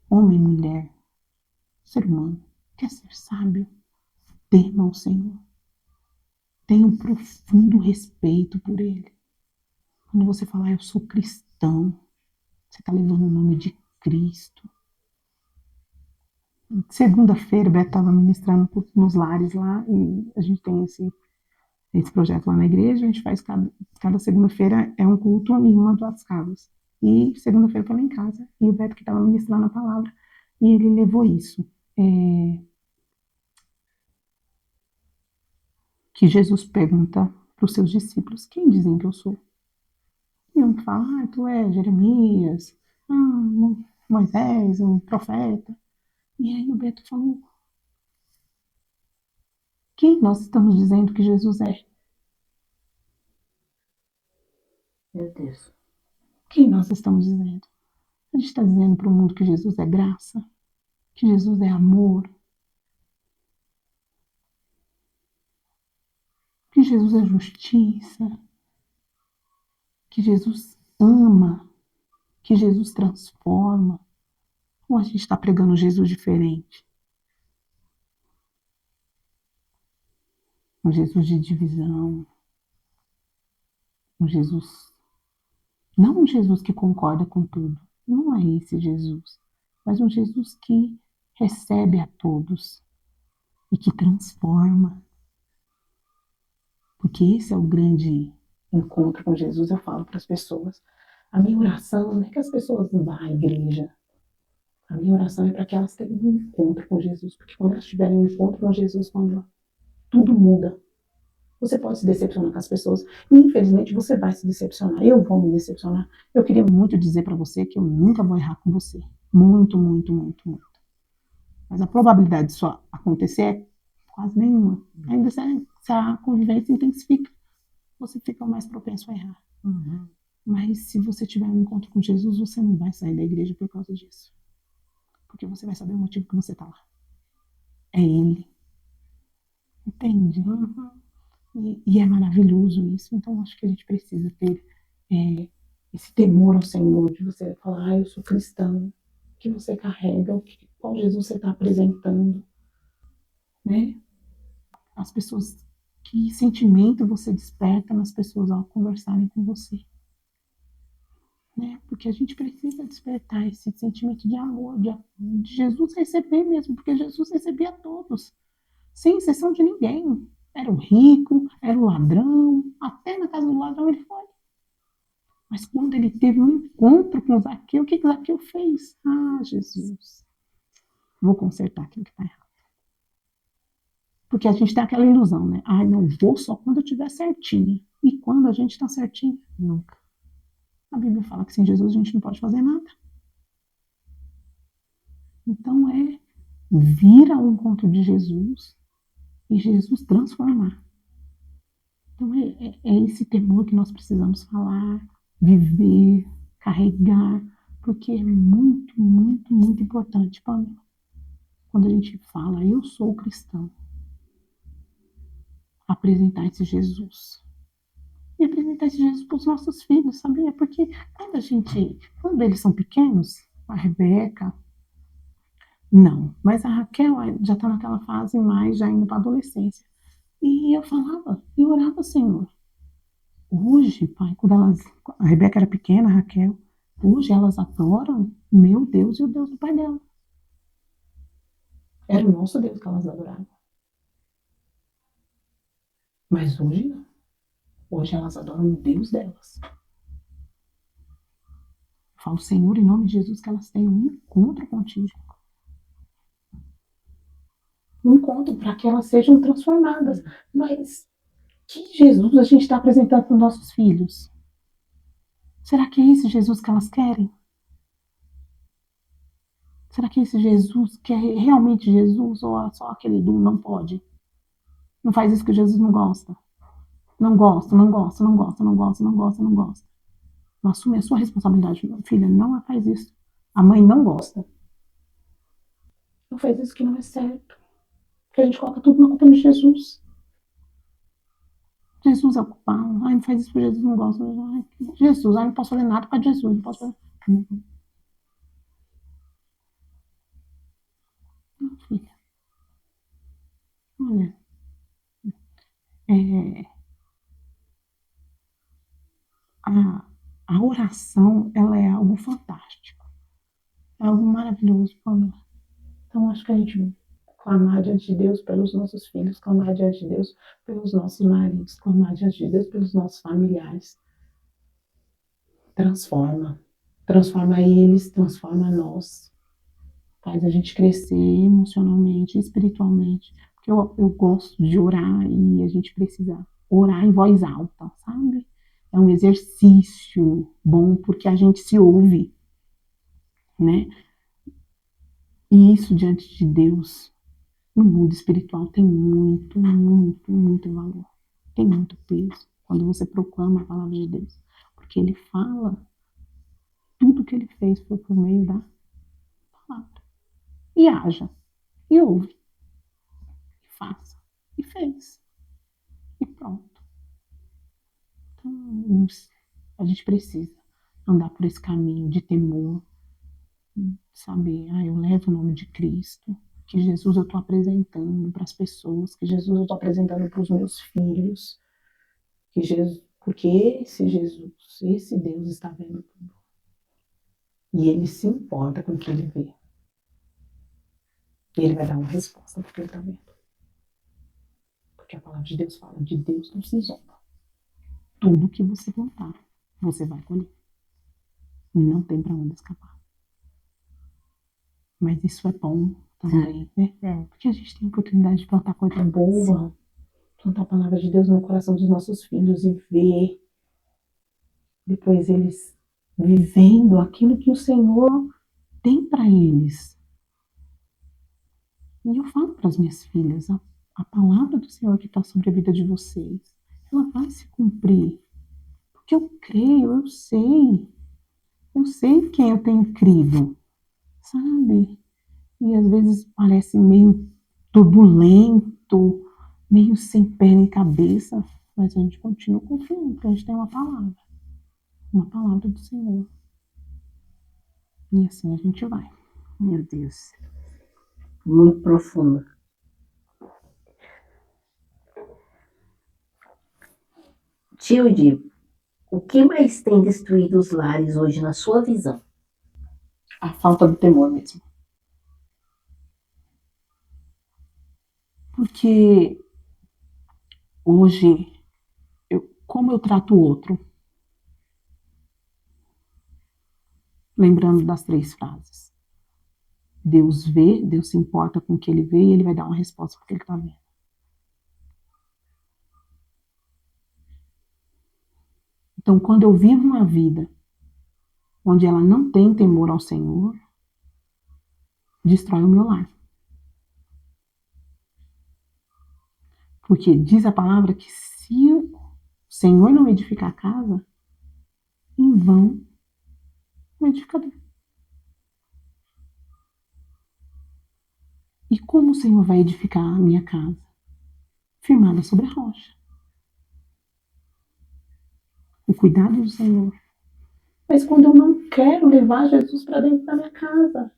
Homem, mulher, ser humano. Quer ser sábio? Tema o Senhor. Tenha um profundo respeito por Ele. Quando você falar, eu sou cristão, você está levando o nome de Cristo. Segunda-feira, o Beto estava ministrando nos lares lá, e a gente tem esse projeto lá na igreja. A gente faz cada segunda-feira é um culto em uma das casas. E segunda-feira foi lá em casa, e o Beto que estava ministrando a palavra, e ele levou isso. Que Jesus pergunta para os seus discípulos: quem dizem que eu sou? E um fala: tu é Jeremias, Moisés, um profeta. E aí o Beto falou: quem nós estamos dizendo que Jesus é? Meu Deus. Quem nós estamos dizendo? A gente está dizendo para o mundo que Jesus é graça, que Jesus é amor, que Jesus é justiça, que Jesus ama, que Jesus transforma. Ou a gente está pregando Jesus diferente? Um Jesus de divisão, um Jesus, não um Jesus que concorda com tudo, não é esse Jesus, mas um Jesus que recebe a todos e que transforma. Porque esse é o grande encontro com Jesus. Eu falo para as pessoas, a minha oração não é que as pessoas vá à igreja, a minha oração é para que elas tenham um encontro com Jesus, porque quando elas tiverem um encontro com Jesus, quando tudo muda. Você pode se decepcionar com as pessoas, e infelizmente você vai se decepcionar. Eu vou me decepcionar. Eu queria muito dizer para você que eu nunca vou errar com você. Muito, muito, muito, muito. Mas a probabilidade disso acontecer é quase nenhuma. Ainda se a convivência intensifica, você fica mais propenso a errar. Uhum. Mas se você tiver um encontro com Jesus, você não vai sair da igreja por causa disso. Porque você vai saber o motivo que você está lá. É Ele. Entende? Uhum. E é maravilhoso isso. Então, acho que a gente precisa ter esse temor ao Senhor, de você falar: eu sou cristão, que você carrega, qual Jesus você está apresentando, né? As pessoas, que sentimento você desperta nas pessoas ao conversarem com você, né? Porque a gente precisa despertar esse sentimento de amor, de Jesus receber mesmo, porque Jesus recebia a todos, sem exceção de ninguém. Era o rico, era o ladrão, até na casa do ladrão ele foi. Mas quando ele teve um encontro com Zaqueu, o que Zaqueu fez? Jesus, vou consertar aquilo que está errado. Porque a gente tem aquela ilusão, né? Não vou só quando eu estiver certinho. E quando a gente está certinho, nunca. A Bíblia fala que sem Jesus a gente não pode fazer nada. Então é vir ao encontro de Jesus e Jesus transformar. Então é esse temor que nós precisamos falar, viver, carregar, porque é muito, muito, muito importante, Pamela. Quando a gente fala, eu sou cristão, apresentar esse Jesus. E apresentar esse Jesus para os nossos filhos, sabia? Porque quando eles são pequenos, a Rebeca, não, mas a Raquel já está naquela fase mais, já indo para a adolescência. E eu falava, eu orava, Senhor. Hoje, pai, a Rebeca era pequena, a Raquel, hoje elas adoram o meu Deus e o Deus do pai dela. Era o nosso Deus que elas adoravam. Mas hoje não. Hoje elas adoram o Deus delas. Eu falo, Senhor, em nome de Jesus, que elas tenham um encontro contigo. Um encontro para que elas sejam transformadas. Mas que Jesus a gente está apresentando para os nossos filhos? Será que é esse Jesus que elas querem? Será que esse Jesus que é realmente Jesus ou é só aquele do não pode? Não faz isso que Jesus não gosta. Não gosta, não gosta, não gosta, não gosta, não gosta, não gosta. Não assume a sua responsabilidade. Filha, não faz isso. A mãe não gosta. Não faz isso que não é certo. Porque a gente coloca tudo na culpa de Jesus. Jesus é o culpado. Ai, não faz isso porque Jesus não gosta. Ai, Jesus, ai, não posso fazer nada para Jesus. Não posso fazer. Não, filha. Olha, é, a oração, ela é algo fantástico. É algo maravilhoso, Pamela. Então, acho que a gente clamar diante de Deus pelos nossos filhos, clamar diante de Deus pelos nossos maridos, clamar diante de Deus pelos nossos familiares. Transforma eles, transforma nós, faz a gente crescer emocionalmente, espiritualmente, porque eu gosto de orar e a gente precisa orar em voz alta, sabe? É um exercício bom porque a gente se ouve, né? E isso diante de Deus, no mundo espiritual, tem muito, muito, muito valor. Tem muito peso quando você proclama a palavra de Deus. Porque ele fala, tudo que ele fez foi por meio da palavra. E haja, e ouve, e faça, e fez. E pronto. Então, a gente precisa andar por esse caminho de temor, saber, eu levo o nome de Cristo, que Jesus eu estou apresentando para as pessoas, que Jesus eu estou apresentando para os meus filhos, que Jesus, porque esse Jesus, esse Deus está vendo tudo. E ele se importa com o que ele vê. E ele vai dar uma resposta porque ele está vendo. Porque a palavra de Deus fala, de Deus não se zomba. Tudo que você plantar, você vai colher. Não tem para onde escapar. Mas isso é bom também, né? Porque a gente tem a oportunidade de plantar coisa boa, plantar a palavra de Deus no coração dos nossos filhos e ver depois eles vivendo aquilo que o Senhor tem para eles. E eu falo para as minhas filhas, a palavra do Senhor que está sobre a vida de vocês, ela vai se cumprir. Porque eu creio, eu sei em quem eu tenho crido, sabe? E às vezes parece meio turbulento, meio sem pé nem cabeça, mas a gente continua confiando, porque a gente tem uma palavra do Senhor. E assim a gente vai. Meu Deus, muito profundo. Tilde, o que mais tem destruído os lares hoje na sua visão? A falta do temor mesmo. Porque hoje, como eu trato o outro, lembrando das 3 frases. Deus vê, Deus se importa com o que ele vê e ele vai dar uma resposta porque ele está vendo. Então, quando eu vivo uma vida onde ela não tem temor ao Senhor, destrói o meu lar. Porque diz a palavra que se o Senhor não edificar a casa, em vão o edificador. E como o Senhor vai edificar a minha casa? Firmada sobre a rocha. O cuidado do Senhor. Mas quando eu não quero levar Jesus para dentro da minha casa,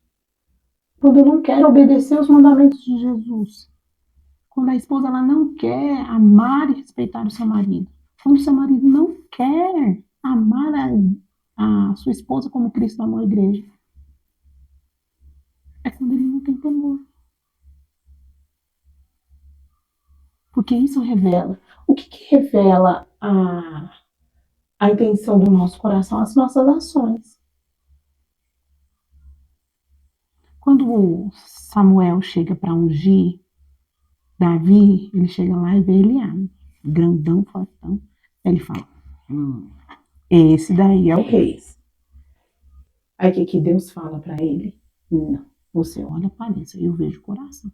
quando eu não quero obedecer os mandamentos de Jesus, quando a esposa ela não quer amar e respeitar o seu marido, quando o seu marido não quer amar a sua esposa como Cristo amou a igreja, é quando ele não tem temor. Porque isso revela. O que revela a intenção do nosso coração? As nossas ações. Quando Samuel chega para ungir Davi, ele chega lá e vê Eliabe, grandão, fortão. Ele fala, esse daí é o rei. Aí o que Deus fala para ele? Não, você olha a aparência, eu vejo o coração.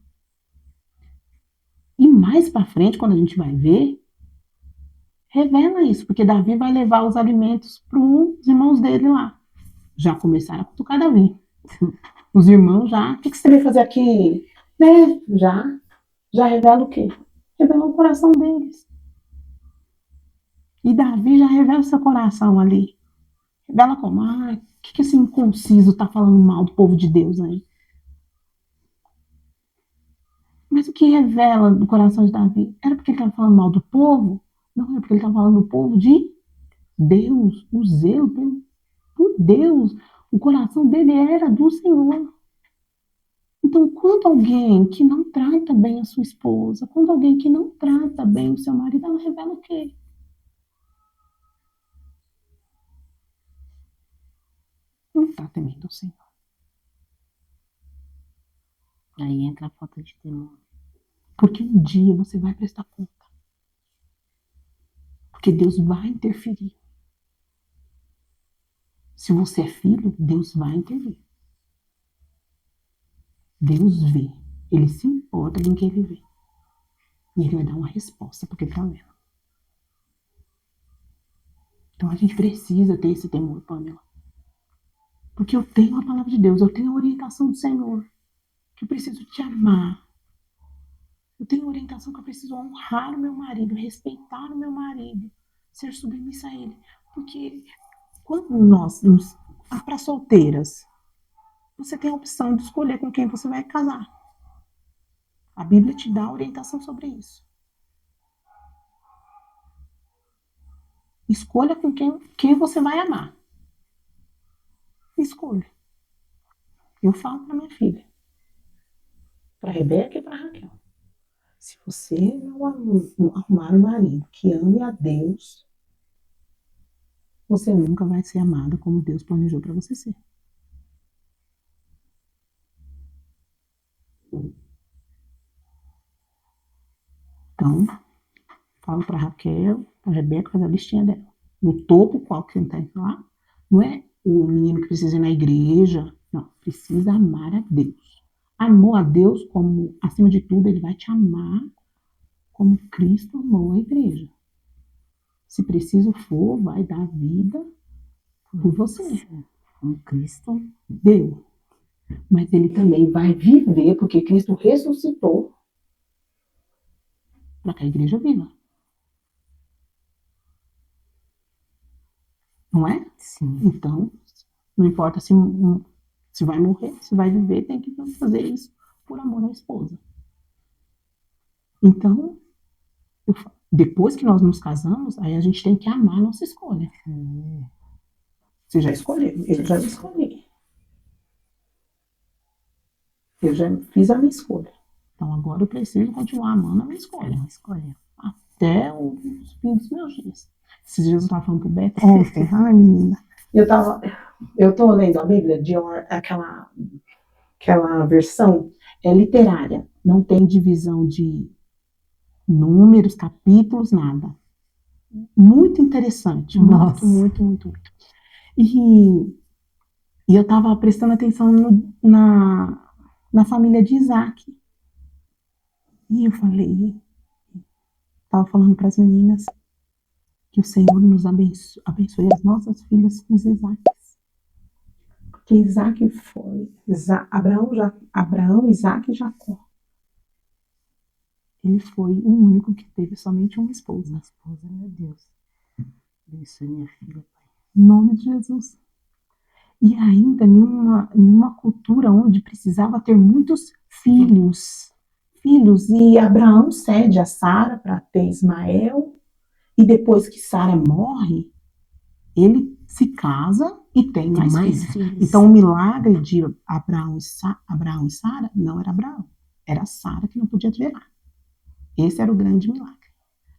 E mais para frente, quando a gente vai ver, revela isso, porque Davi vai levar os alimentos para os irmãos dele lá. Já começaram a cutucar Davi. Os irmãos já, o que você veio fazer aqui? Né? Já revela o quê? Revela o coração deles. E Davi já revela seu coração ali. Revela como, o que esse inconciso tá falando mal do povo de Deus aí? Mas o que revela do coração de Davi? Era porque ele estava falando mal do povo? Não, era porque ele estava falando do povo de Deus, o zelo por Deus. O coração dele era do Senhor. Então, quando alguém que não trata bem a sua esposa, quando alguém que não trata bem o seu marido, ela revela o quê? Não está temendo o Senhor. Aí entra a falta de temor. Porque um dia você vai prestar conta. Porque Deus vai interferir. Se você é filho, Deus vai intervir. Deus vê. Ele se importa com quem ele vê. E ele vai dar uma resposta porque ele está vendo. Então a gente precisa ter esse temor, Pamela. Porque eu tenho a palavra de Deus, eu tenho a orientação do Senhor. Que eu preciso te amar. Eu tenho a orientação que eu preciso honrar o meu marido, respeitar o meu marido, ser submissa a ele. Porque quando nós, para solteiras, você tem a opção de escolher com quem você vai casar. A Bíblia te dá orientação sobre isso. Escolha com quem você vai amar. Escolha. Eu falo para minha filha, para Rebeca e para Raquel. Se você não arrumar um marido que ame a Deus, você nunca vai ser amada como Deus planejou para você ser. Então, falo para Raquel, para Rebeca fazer a listinha dela. No topo, qual que você tem lá? Não é o menino que precisa ir na igreja. Não, precisa amar a Deus. Amou a Deus como, acima de tudo, ele vai te amar como Cristo amou a igreja. Se preciso for, vai dar vida por você. Como Cristo deu. Mas ele também vai viver, porque Cristo ressuscitou para que a igreja viva. Não é? Sim. Então, não importa se vai morrer, se vai viver, tem que fazer isso por amor à esposa. Então, depois que nós nos casamos, aí a gente tem que amar a nossa escolha. Você já escolheu? Eu já escolhi. Eu já fiz a minha escolha. Então agora eu preciso continuar amando a minha escolha. Até os fins dos meus dias. Esses dias eu estava falando pro Beto ontem, ai menina. Eu tô lendo a Bíblia de aquela versão literária. Não tem divisão de números, capítulos, nada. muito interessante. Nossa. Muito. E eu estava prestando atenção na família de Isaac. E eu estava falando para as meninas que o Senhor nos abençoe as nossas filhas com os Isaques. Porque Isaac foi, Abraão, Isaac e Jacó. Ele foi o único que teve somente uma esposa. Uma esposa, meu Deus. Abençoe minha filha, Pai. Em nome de Jesus. E ainda numa cultura onde precisava ter muitos filhos. E Abraão cede a Sara para ter Ismael. E depois que Sara morre, ele se casa e tem mais filhos. Então o milagre de Abraão e Sara não era Abraão. Era Sara que não podia gerar. Esse era o grande milagre.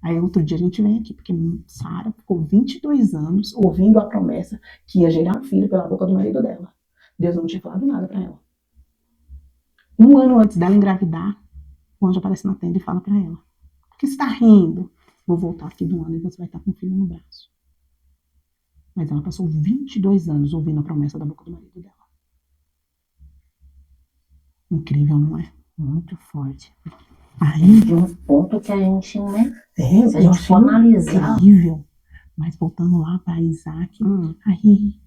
Aí outro dia a gente vem aqui, porque Sara ficou 22 anos ouvindo a promessa que ia gerar um filho pela boca do marido dela. Deus não tinha falado nada para ela. Um ano antes dela engravidar, o anjo aparece na tenda e fala para ela: por que você está rindo? Vou voltar aqui do ano e você vai estar com um filho no braço. Mas ela passou 22 anos ouvindo a promessa da boca do marido dela. Incrível, não é? Muito forte. Aí, de um ponto que a gente, né? Se a gente for analisar. Terrível. Mas voltando lá para Isaac, aí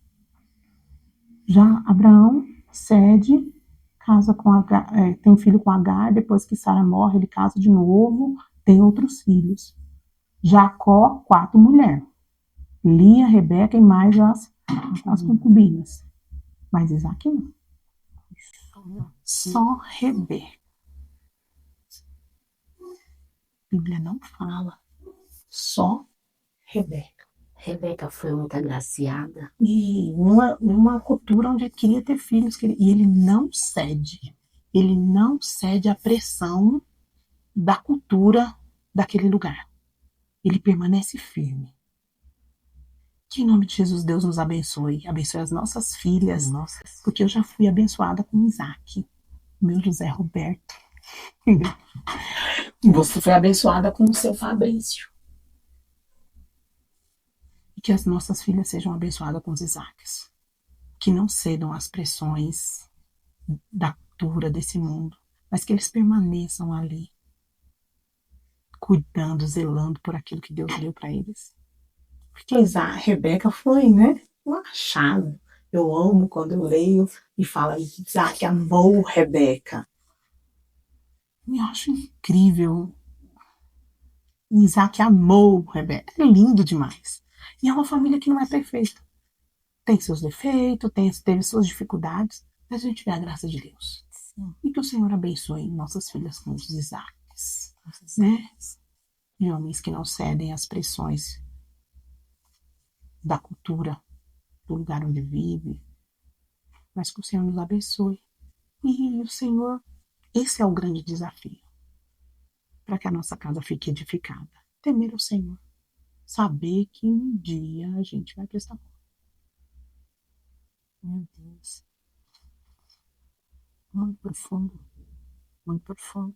já Abraão cede, casa com Agar, tem filho com Agar, depois que Sara morre, ele casa de novo, tem outros filhos. Jacó, 4 mulheres. Lia, Rebeca e mais as concubinas. Mas Isaac não. Só Rebeca. A Bíblia não fala. Só Rebeca. Rebeca foi muito agraciada. E numa cultura onde ele queria ter filhos. E ele não cede. Ele não cede à pressão da cultura daquele lugar. Ele permanece firme. Que em nome de Jesus, Deus nos abençoe. Abençoe as nossas filhas. Porque eu já fui abençoada com Isaac. Meu José Roberto. Você foi abençoada com o seu Fabrício. E que as nossas filhas sejam abençoadas com os Isaques. Que não cedam às pressões da cultura desse mundo, mas que eles permaneçam ali, cuidando, zelando por aquilo que Deus deu para eles. Porque Rebeca foi, né? Um achado. Eu amo quando eu leio e fala Isaac amou Rebeca. Eu acho incrível. Isaac amou Rebeca. É lindo demais. E é uma família que não é perfeita. Tem seus defeitos, teve suas dificuldades, mas a gente vê a graça de Deus. Sim. E que o Senhor abençoe nossas filhas com os Isaques, né? E homens que não cedem às pressões da cultura, do lugar onde vive, mas que o Senhor nos abençoe. E o Senhor, esse é o grande desafio, para que a nossa casa fique edificada. Temer o Senhor, saber que um dia a gente vai prestar conta. Meu Deus. Muito profundo. Muito profundo.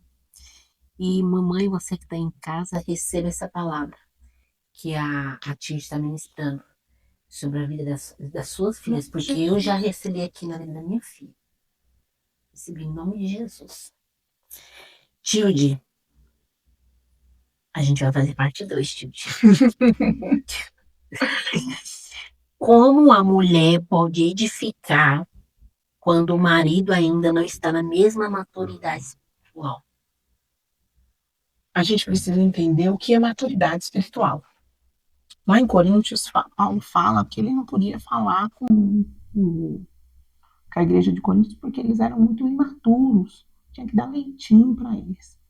E mamãe, você que está em casa, receba essa palavra que a tia está ministrando sobre a vida das suas filhas, porque eu já recebi aqui na vida da minha filha. Recebi em nome de Jesus. Tilde, a gente vai fazer parte 2, Tilde. Como a mulher pode edificar quando o marido ainda não está na mesma maturidade espiritual? A gente precisa entender o que é maturidade espiritual. Lá em Coríntios, Paulo fala que ele não podia falar com a igreja de Coríntios porque eles eram muito imaturos. Tinha que dar leitinho para eles.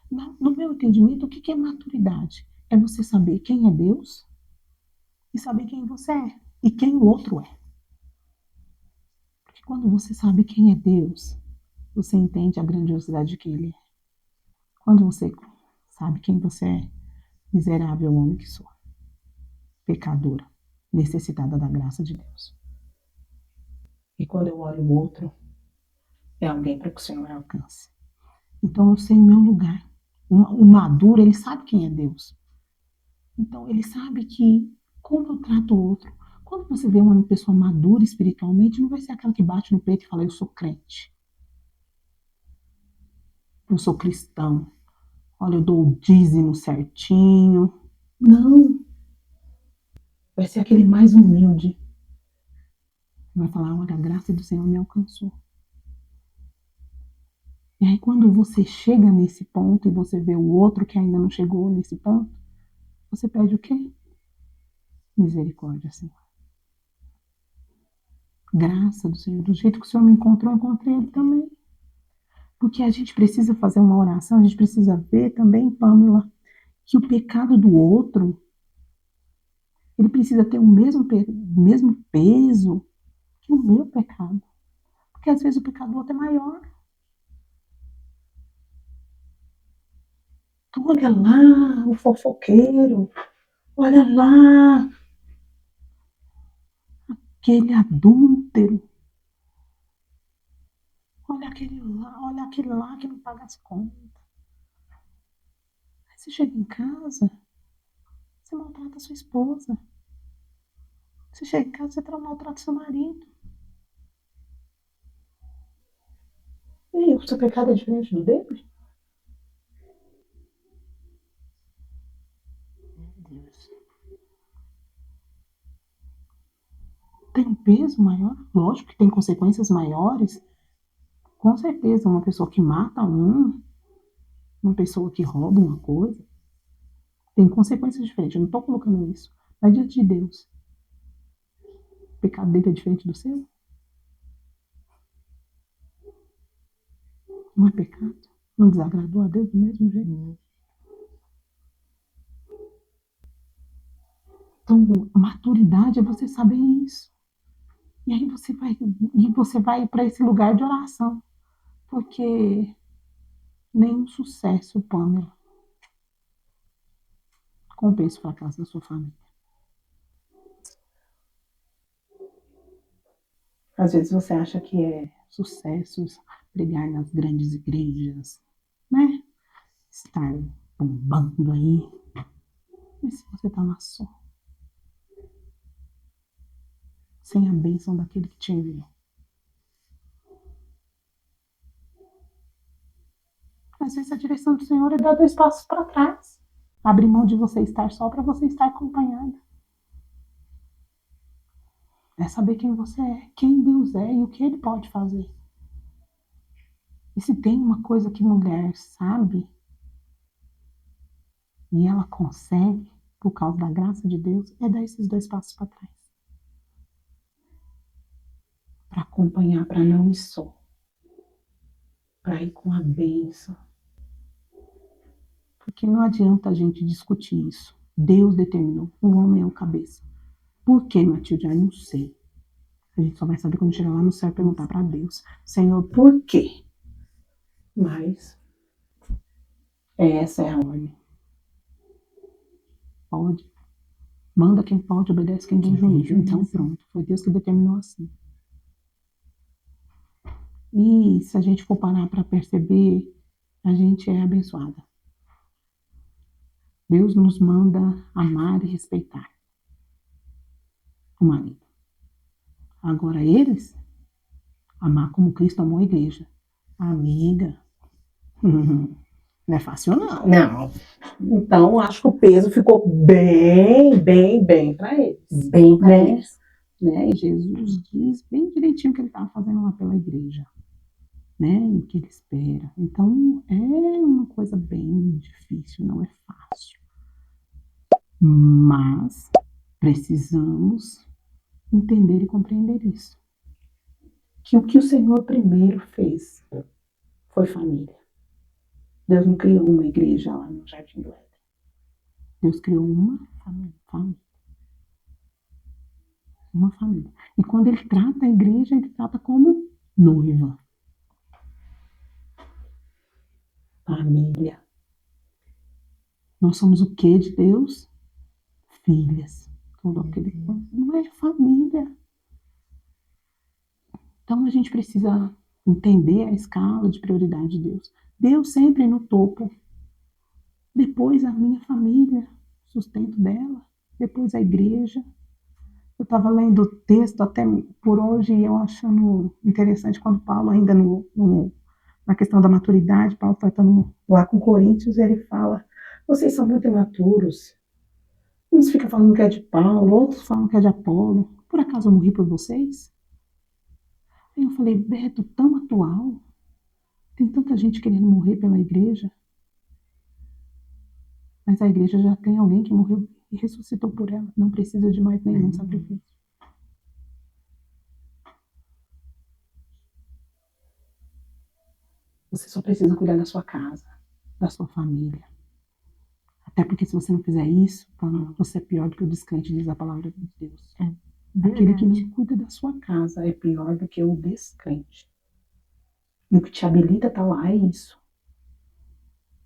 No meu entendimento, o que é maturidade? É você saber quem é Deus e saber quem você é e quem o outro é. Porque quando você sabe quem é Deus, você entende a grandiosidade que Ele é. Quando você sabe quem você é, miserável homem que sou, pecadora, necessitada da graça de Deus. E quando eu olho o outro, é alguém para que o Senhor alcance. Então eu sei o meu lugar. O maduro, ele sabe quem é Deus. Então, ele sabe que como eu trato o outro, quando você vê uma pessoa madura espiritualmente, não vai ser aquela que bate no peito e fala, eu sou crente, eu sou cristão, olha, eu dou o dízimo certinho. Não. Vai ser aquele mais humilde. Vai falar, olha, a graça do Senhor me alcançou. E aí, quando você chega nesse ponto e você vê o outro que ainda não chegou nesse ponto, você pede o quê? Misericórdia, Senhor. Graça do Senhor. Do jeito que o Senhor me encontrou, eu encontrei Ele também. Porque a gente precisa fazer uma oração, a gente precisa ver também, Pamela, que o pecado do outro, ele precisa ter o mesmo peso que o meu pecado. Porque às vezes o pecado do outro é maior. Olha lá o fofoqueiro, olha lá aquele adúltero, olha aquele lá que não paga as contas. Aí você chega em casa, você maltrata a sua esposa. Você chega em casa, você maltrata seu marido. E aí, o seu pecado é diferente do dele? Meu Deus. Tem um peso maior? Lógico que tem consequências maiores. Com certeza, uma pessoa que mata uma pessoa que rouba uma coisa, tem consequências diferentes. Eu não estou colocando isso. Mas diante de Deus, o pecado dele é diferente do seu? Não é pecado? Não desagradou a Deus do mesmo jeito? Então, maturidade é você saber isso. E aí você vai para esse lugar de oração. Porque nenhum sucesso, Pamela, compensa o fracasso da sua família. Às vezes você acha que é sucesso pregar nas grandes igrejas, né? Estar bombando aí. Mas se você tá lá só, sem a bênção daquele que te enviou. Às vezes a direção do Senhor é dar 2 passos para trás. Abrir mão de você estar só para você estar acompanhada. É saber quem você é, quem Deus é e o que Ele pode fazer. E se tem uma coisa que mulher sabe, e ela consegue, por causa da graça de Deus, é dar esses 2 passos para trás. Para acompanhar, para não ir só. Para ir com a bênção. Porque não adianta a gente discutir isso. Deus determinou, o homem é o cabeça. Por que, Matilde? Eu não sei. A gente só vai saber quando chegar lá no céu e perguntar para Deus, Senhor, por quê? Mas essa é a ordem. Pode. Manda quem pode, obedece quem tem juízo. Então pronto, foi Deus que determinou assim. E se a gente for parar para perceber, a gente é abençoada. Deus nos manda amar e respeitar o marido. Agora eles, amar como Cristo amou a igreja. Amiga, não é fácil não. Não. Então, acho que o peso ficou bem para eles. Bem para eles. Né? E Jesus diz bem direitinho o que ele estava fazendo lá pela igreja. Né? E o que ele espera. Então, é uma coisa bem difícil, não é fácil. Mas precisamos entender e compreender isso. Que o que o Senhor primeiro fez foi família. Deus não criou uma igreja lá no Jardim do Éden. Deus criou uma família. Uma família. E quando ele trata a igreja, ele trata como noiva. Família. Nós somos o que de Deus? Filhas. Tudo aquele não é família. Então a gente precisa entender a escala de prioridade de Deus. Deus sempre no topo. Depois a minha família. sustento dela, depois a igreja. Eu estava lendo o texto até por hoje e eu achando interessante quando Paulo, ainda na questão da maturidade, Paulo tratando lá com Coríntios, ele fala: vocês são muito imaturos. Uns ficam falando que é de Paulo, outros falam que é de Apolo. Por acaso eu morri por vocês? Aí eu falei: Beto, tão atual. Tem tanta gente querendo morrer pela igreja. Mas a igreja já tem alguém que morreu e ressuscitou por ela. Não precisa de mais nenhum sacrifício. Você só precisa cuidar da sua casa, da sua família. Até porque se você não fizer isso, você é pior do que o descrente, diz a palavra de Deus. Aquele que não cuida da sua casa é pior do que o descrente. E o que te habilita a estar lá é isso.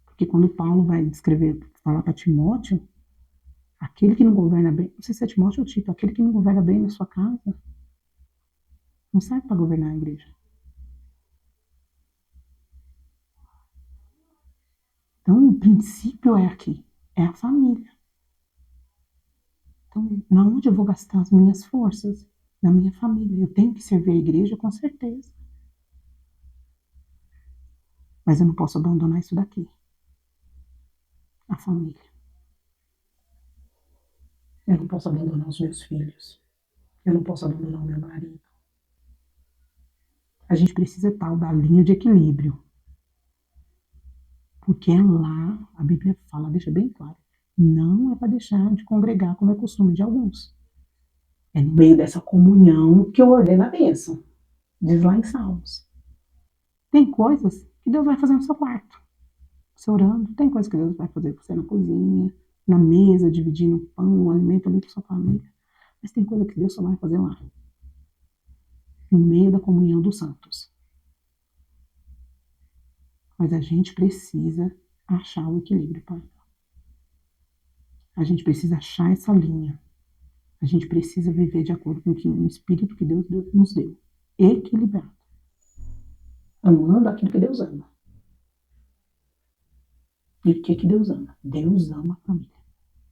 Porque quando Paulo vai falar para Timóteo, aquele que não governa bem, não sei se é Timóteo ou Tito, aquele que não governa bem na sua casa, não serve para governar a igreja. Então, o princípio é aqui, é a família. Então, na onde eu vou gastar as minhas forças? Na minha família. Eu tenho que servir a igreja, com certeza. Mas eu não posso abandonar isso daqui. A família. Eu não posso abandonar os meus filhos. Eu não posso abandonar o meu marido. A gente precisa tal da linha de equilíbrio. Porque lá, a Bíblia fala, deixa bem claro, não é para deixar de congregar como é costume de alguns. É no meio dessa comunhão que eu ordeno a bênção. Diz lá em Salmos. Tem coisas que Deus vai fazer no seu quarto. Você orando. Tem coisas que Deus vai fazer com você na cozinha, na mesa, dividindo o pão, o alimento ali com sua família. Mas tem coisa que Deus só vai fazer lá. No meio da comunhão dos santos. Mas a gente precisa achar o equilíbrio, pai. A gente precisa achar essa linha. A gente precisa viver de acordo com o Espírito que Deus nos deu. Equilibrado. Amando aquilo que Deus ama. E o que Deus ama? Deus ama a família.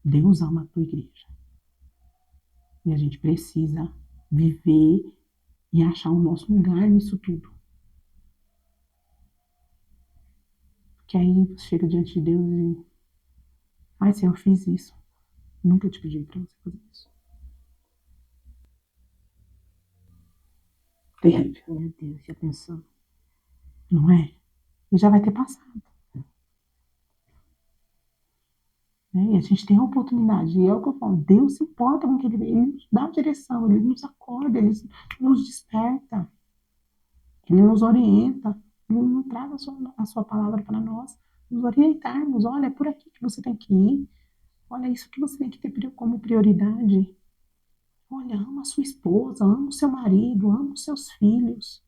Deus ama a tua igreja. E a gente precisa viver e achar o nosso lugar nisso tudo. Porque aí você chega diante de Deus e... Ai, Senhor, eu fiz isso. Nunca te pedi para você fazer isso. Terrível. Meu Deus, já pensou? Não é? E já vai ter passado. E a gente tem a oportunidade. E é o que eu falo. Deus se importa com o que ele nos dá a direção. Ele nos acorda. Ele nos desperta. Ele nos orienta. Ele não traz a sua palavra para nós. Nos orientarmos. Olha, é por aqui que você tem que ir. Olha, é isso que você tem que ter como prioridade. Olha, ama a sua esposa, ama o seu marido, ama os seus filhos.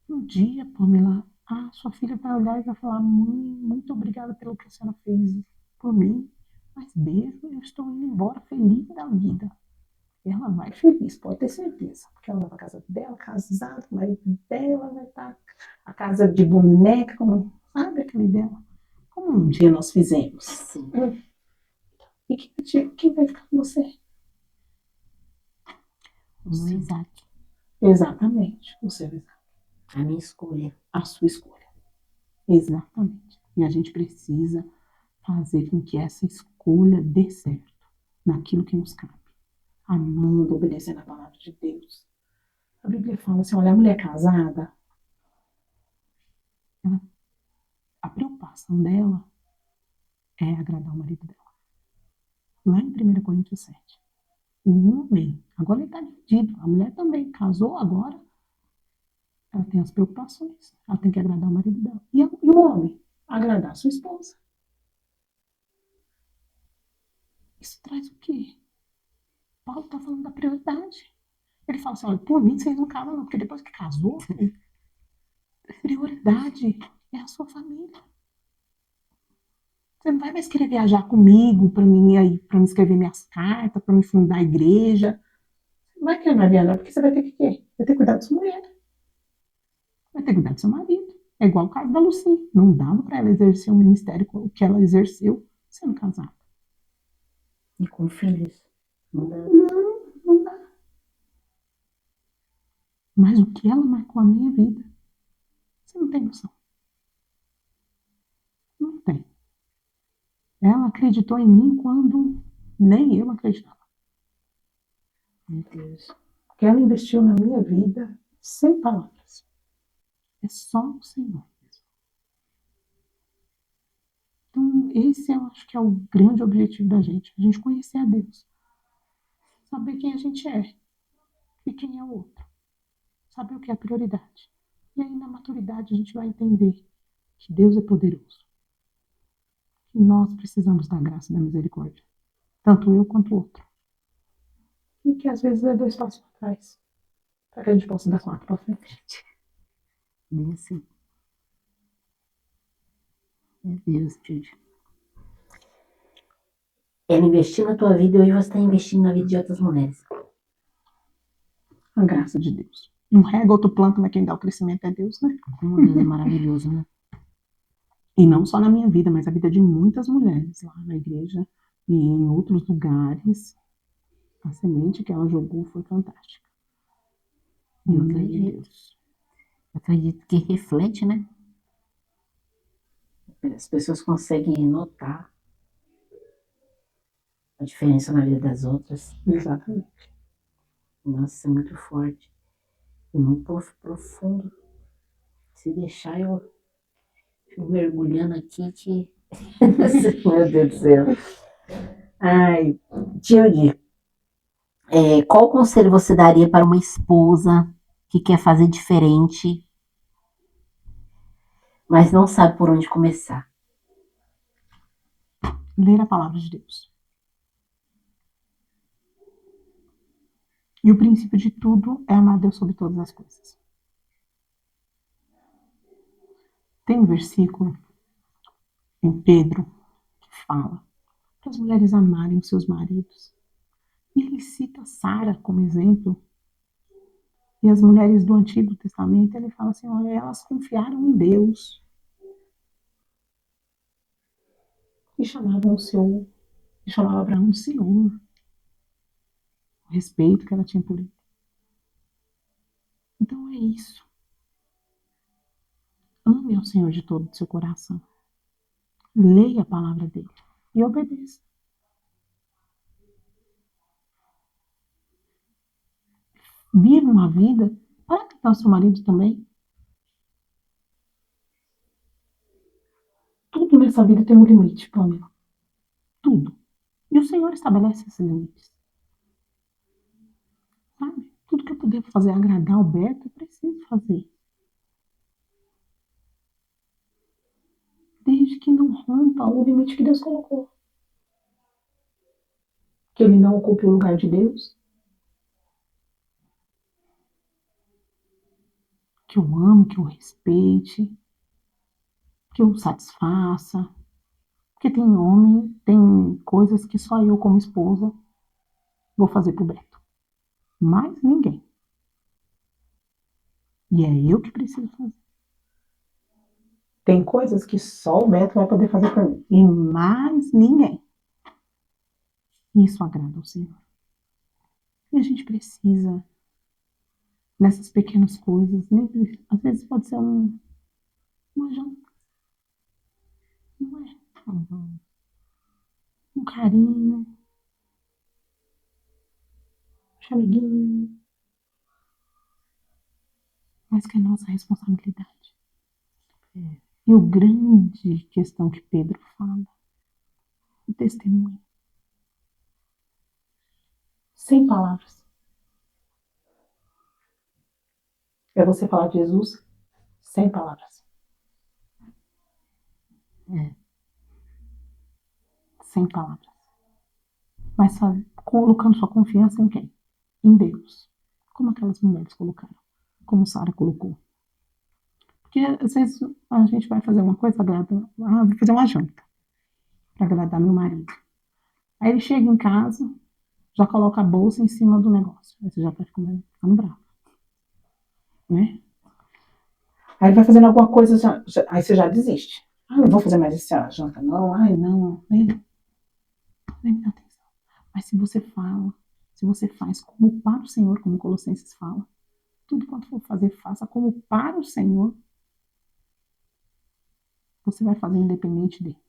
Um dia, Pamela, sua filha vai olhar e vai falar: mãe, muito obrigada pelo que a senhora fez por mim. Mas beijo, eu estou indo embora feliz da vida. Ela vai feliz, pode ter certeza. Porque ela vai para casa dela, casada, o marido dela vai estar a casa de boneca, como, sabe aquele dela? Como um dia nós fizemos. Sim. E quem vai ficar com você? O meu Isaac. Exatamente, o seu Isaac. A minha escolha. A sua escolha. Exatamente. E a gente precisa fazer com que essa escolha dê certo naquilo que nos cabe. Amando, obedecendo a palavra de Deus. A Bíblia fala assim, olha, a mulher casada, a preocupação dela é agradar o marido dela. Lá em 1 Coríntios 7. O homem, agora ele está dividido. A mulher também casou agora. Ela tem as preocupações. Ela tem que agradar o marido dela. E o homem? Agradar a sua esposa. Isso traz o quê? Paulo está falando da prioridade. Ele fala assim, olha, por mim vocês não casam não, porque depois que casou, prioridade é a sua família. Você não vai mais querer viajar comigo para mim escrever minhas cartas, para me fundar a igreja. Você não vai querer mais viajar, porque você vai ter que quê? Vai ter que cuidar da sua mulher. Vai ter que cuidar do seu marido. É igual o caso da Lucy. Não dava para ela exercer o ministério que ela exerceu sendo casada. E com filhos? Não dá. Não dá. Mas o que ela marcou a minha vida, você não tem noção. Não tem. Ela acreditou em mim quando nem eu acreditava. Meu Deus. Porque ela investiu na minha vida sem palavras. É só o Senhor. Então, esse eu acho que é o grande objetivo da gente. A gente conhecer a Deus. Saber quem a gente é e quem é o outro. Saber o que é a prioridade. E aí, na maturidade, a gente vai entender que Deus é poderoso. Que nós precisamos da graça e da misericórdia. Tanto eu quanto o outro. E que às vezes é 2 passos para trás. Para que a gente possa dar 4 para frente. Bem assim. Meu Deus, gente. Ela investiu na tua vida e hoje você está investindo na vida de outras mulheres. A graça de Deus. Um rega, outro planta, mas quem dá o crescimento é Deus, né? Como Deus é maravilhoso, né? E não só na minha vida, mas a vida de muitas mulheres lá na igreja e em outros lugares. A semente que ela jogou foi fantástica. Eu acredito que reflete, né? As pessoas conseguem notar a diferença na vida das outras. Exatamente. Nossa, é muito forte. E muito profundo. Se deixar, eu fico mergulhando aqui que... Meu Deus do céu. Ai, Tilde, qual conselho você daria para uma esposa que quer fazer diferente, mas não sabe por onde começar? Ler a palavra de Deus. E o princípio de tudo é amar Deus sobre todas as coisas. Tem um versículo em Pedro que fala para as mulheres amarem os seus maridos. E ele cita Sara como exemplo. E as mulheres do Antigo Testamento, ele fala assim, olha, elas confiaram em Deus. E chamavam o Senhor, e chamava Abraão de Senhor. O respeito que ela tinha por ele. Então é isso. Ame ao Senhor de todo o seu coração. Leia a palavra dele e obedeça. Viva uma vida para tratar o seu marido também. Tudo nessa vida tem um limite, Pamela. Tudo. E o Senhor estabelece esses limites. Sabe? Tudo que eu puder fazer agradar o Beto, eu preciso fazer. Desde que não rompa o limite que Deus colocou. Que ele não ocupe o lugar de Deus. Que eu ame, que eu respeite. Que eu satisfaça. Porque tem homem, tem coisas que só eu como esposa vou fazer pro Beto. Mais ninguém. E é eu que preciso fazer. Tem coisas que só o Beto vai poder fazer por mim. E mais ninguém. Isso agrada ao Senhor. E a gente precisa, nessas pequenas coisas, às vezes pode ser uma janta. Não é? Um carinho. Um chameguinho. Mas que é nossa responsabilidade. E o grande questão que Pedro fala, o testemunho. Sem palavras. É você falar de Jesus sem palavras. Sem palavras. Mas sabe, colocando sua confiança em quem? Em Deus. Como aquelas mulheres colocaram. Como Sara colocou. Porque às vezes a gente vai fazer uma coisa, vou fazer uma janta para agradar meu marido. Aí ele chega em casa, já coloca a bolsa em cima do negócio. Aí você já tá ficando bravo. Né? Aí ele vai fazendo alguma coisa, aí você já desiste. Ah, não vou fazer mais essa janta, não. Ai, não, nem me dá atenção. Mas se você fala, se você faz como para o Senhor, como Colossenses fala, tudo quanto for fazer, faça como para o Senhor, você vai fazer independente dele.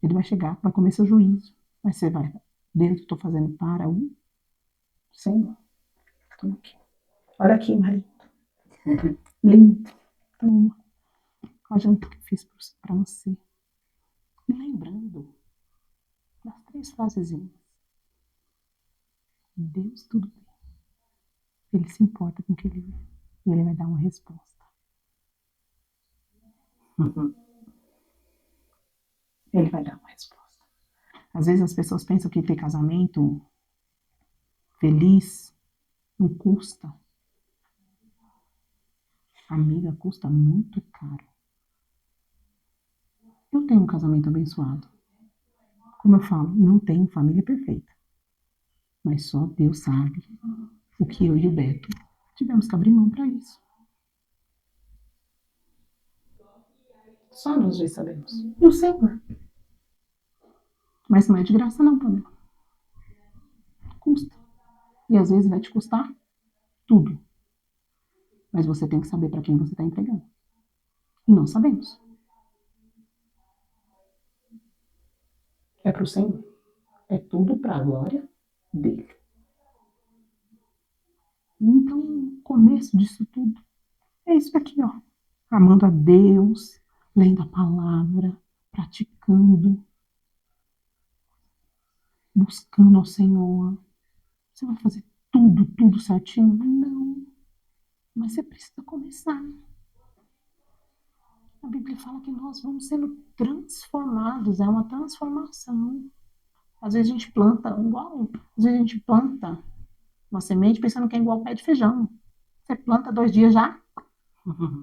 Ele vai chegar, vai comer seu juízo, mas você vai, Deus, eu estou fazendo para o Senhor. Toma aqui. Olha aqui, marido. Lindo. Toma. A janta que eu fiz para você. E lembrando das 3 frasezinhas. Deus tudo bem. Ele se importa com o que ele vê. E ele vai dar uma resposta. Ele vai dar uma resposta. Às vezes as pessoas pensam que ter casamento feliz não custa. Amiga, custa muito caro. Eu tenho um casamento abençoado. Como eu falo, não tenho família perfeita. Mas só Deus sabe o que eu e o Beto tivemos que abrir mão para isso. Só nós dois sabemos. E o Senhor. Mas não é de graça não, Pamela. Custa. E às vezes vai te custar tudo. Mas você tem que saber para quem você está entregando. E não sabemos. É para o Senhor. É tudo para a glória dele. Então, o começo disso tudo é isso aqui, ó. Amando a Deus, lendo a palavra, praticando, buscando ao Senhor. Você vai fazer tudo certinho? Não. Mas você precisa começar. A Bíblia fala que nós vamos sendo transformados, é uma transformação. Às vezes a gente planta igual, às vezes a gente planta uma semente pensando que é igual pé de feijão. Você planta 2 dias já,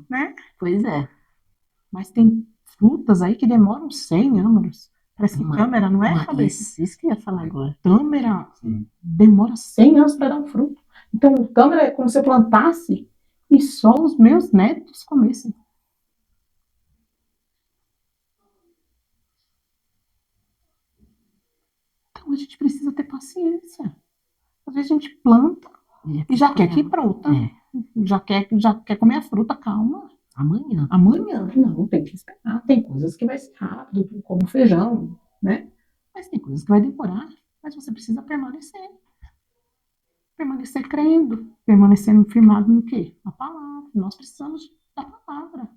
né? Pois é. Mas tem frutas aí que demoram 100 anos. Parece que câmera, não é, Fabrício? Isso que eu ia falar agora. Tâmara demora 100 anos para dar um fruto. Então, tâmara é como se eu plantasse e só os meus netos comessem. Então, a gente precisa ter paciência. Às vezes a gente planta e já quer que pronta. Já quer comer a fruta, calma. Amanhã. Não, tem que esperar. Tem coisas que vai ser rápido, como feijão, né? Mas tem coisas que vai demorar. Mas você precisa permanecer. Permanecer crendo. Permanecendo firmado no quê? Na palavra. Nós precisamos da palavra.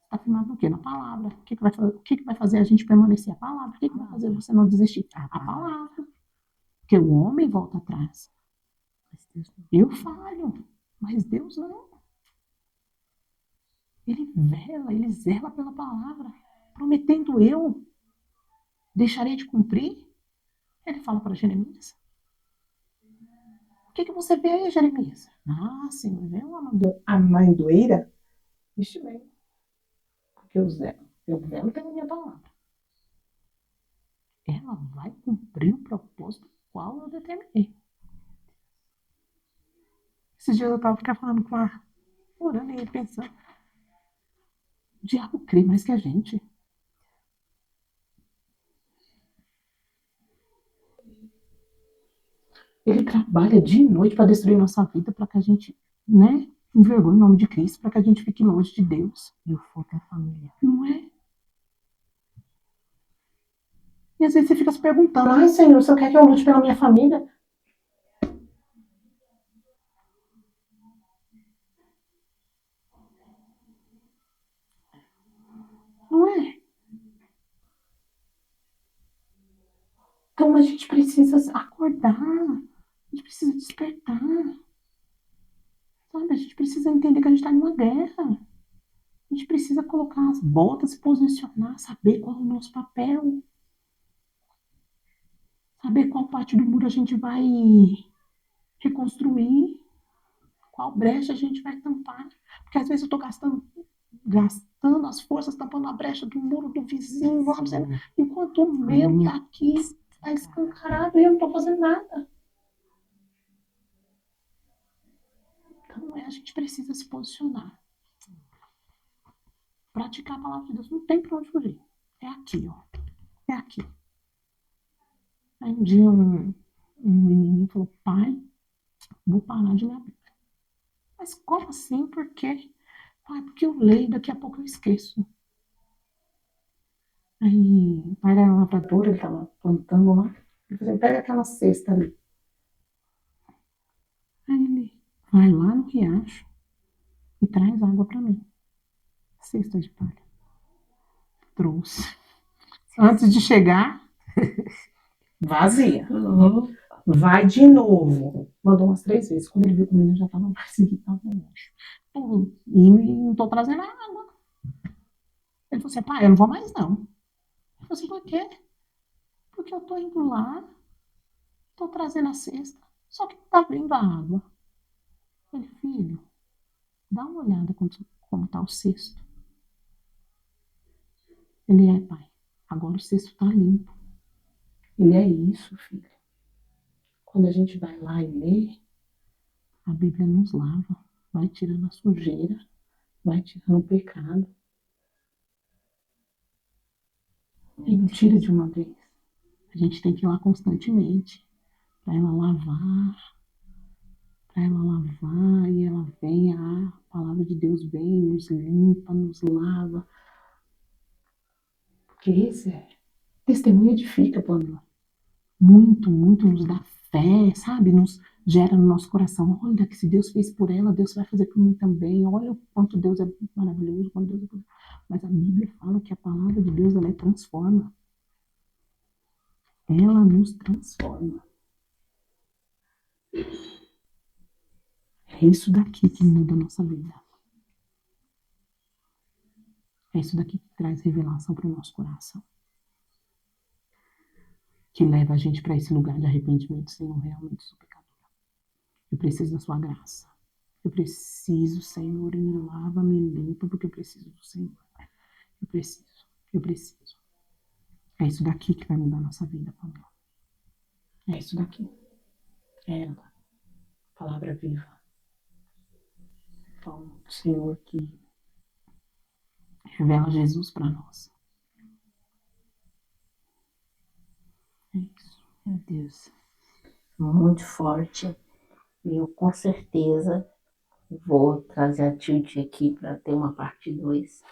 Está firmado no quê? Na palavra. O que vai fazer a gente permanecer? A palavra. O que vai fazer você não desistir? A palavra. Porque o homem volta atrás. Eu falho, mas Deus não. Ele zela pela palavra, prometendo eu deixarei de cumprir. Ele fala para Jeremias. O que você vê aí, Jeremias? Ah, Senhor, vê uma amendoeira? Vixe bem, porque eu zelo pela minha palavra. Ela vai cumprir o propósito qual eu determinei. Esses dias eu estava falando com a orando e pensando. O diabo crê mais que a gente. Ele trabalha dia e noite para destruir nossa vida, para que a gente, né, envergonhe o nome de Cristo, para que a gente fique longe de Deus. E o foco é a família. Não é? E às vezes você fica se perguntando, ai Senhor, você quer que eu lute pela minha família? Não é? Então a gente precisa acordar, a gente precisa despertar. Sabe, a gente precisa entender que a gente está em uma guerra. A gente precisa colocar as botas, se posicionar, saber qual é o nosso papel. Saber qual parte do muro a gente vai reconstruir. Qual brecha a gente vai tampar. Porque às vezes eu estou gastando as forças, tampando a brecha do muro do vizinho, vamos dizer, enquanto o meu está aqui, está escancarado e eu não estou fazendo nada. Então A gente precisa se posicionar. Praticar a palavra de Deus. Não tem pra onde fugir. É aqui, ó. É aqui. Aí um dia um menininho falou, pai, vou parar de ler a Bíblia. Mas como assim? Por quê? Pai, porque eu leio, daqui a pouco eu esqueço. Aí o pai era lavrador, ele estava plantando lá. Ele falou, pega aquela cesta ali. Aí ele vai lá no riacho e traz água para mim. Cesta de palha. Trouxe. Antes de chegar, vazia. Vai de novo. Mandou umas 3 vezes. Quando ele viu que o menino já estava mais irritado. E não estou trazendo água. Ele falou assim, pai, eu não vou mais não. Eu falei assim, por quê? Porque eu estou indo lá, estou trazendo a cesta, só que não está vindo a água. Eu falei, filho, dá uma olhada como está o cesto. Ele é, pai. Agora o cesto está limpo. Ele é isso, filho. Quando a gente vai lá e lê, a Bíblia nos lava, vai tirando a sujeira, vai tirando o pecado. E não tira de uma vez. A gente tem que ir lá constantemente para ela lavar, e ela vem, a palavra de Deus vem, nos limpa, nos lava. Porque esse testemunho edifica, Pamela. Muito, muito nos dá fé, sabe? Nos gera no nosso coração. Olha, que se Deus fez por ela, Deus vai fazer por mim também. Olha o quanto Deus é maravilhoso, quanto Deus é poderoso. Mas a Bíblia fala que a palavra de Deus, ela transforma. Ela nos transforma. É isso daqui que muda a nossa vida. É isso daqui que traz revelação para o nosso coração. Que leva a gente para esse lugar de arrependimento, Senhor, realmente sou pecadora. Eu preciso da sua graça. Eu preciso, Senhor, me lava, me limpa, porque eu preciso do Senhor. Eu preciso. É isso daqui que vai mudar a nossa vida, Pamela. É isso daqui. É ela. Palavra viva. Então, Senhor, que revela Jesus para nós. É isso. Meu Deus. Muito forte. Eu com certeza vou trazer a Tilde aqui para ter uma parte 2.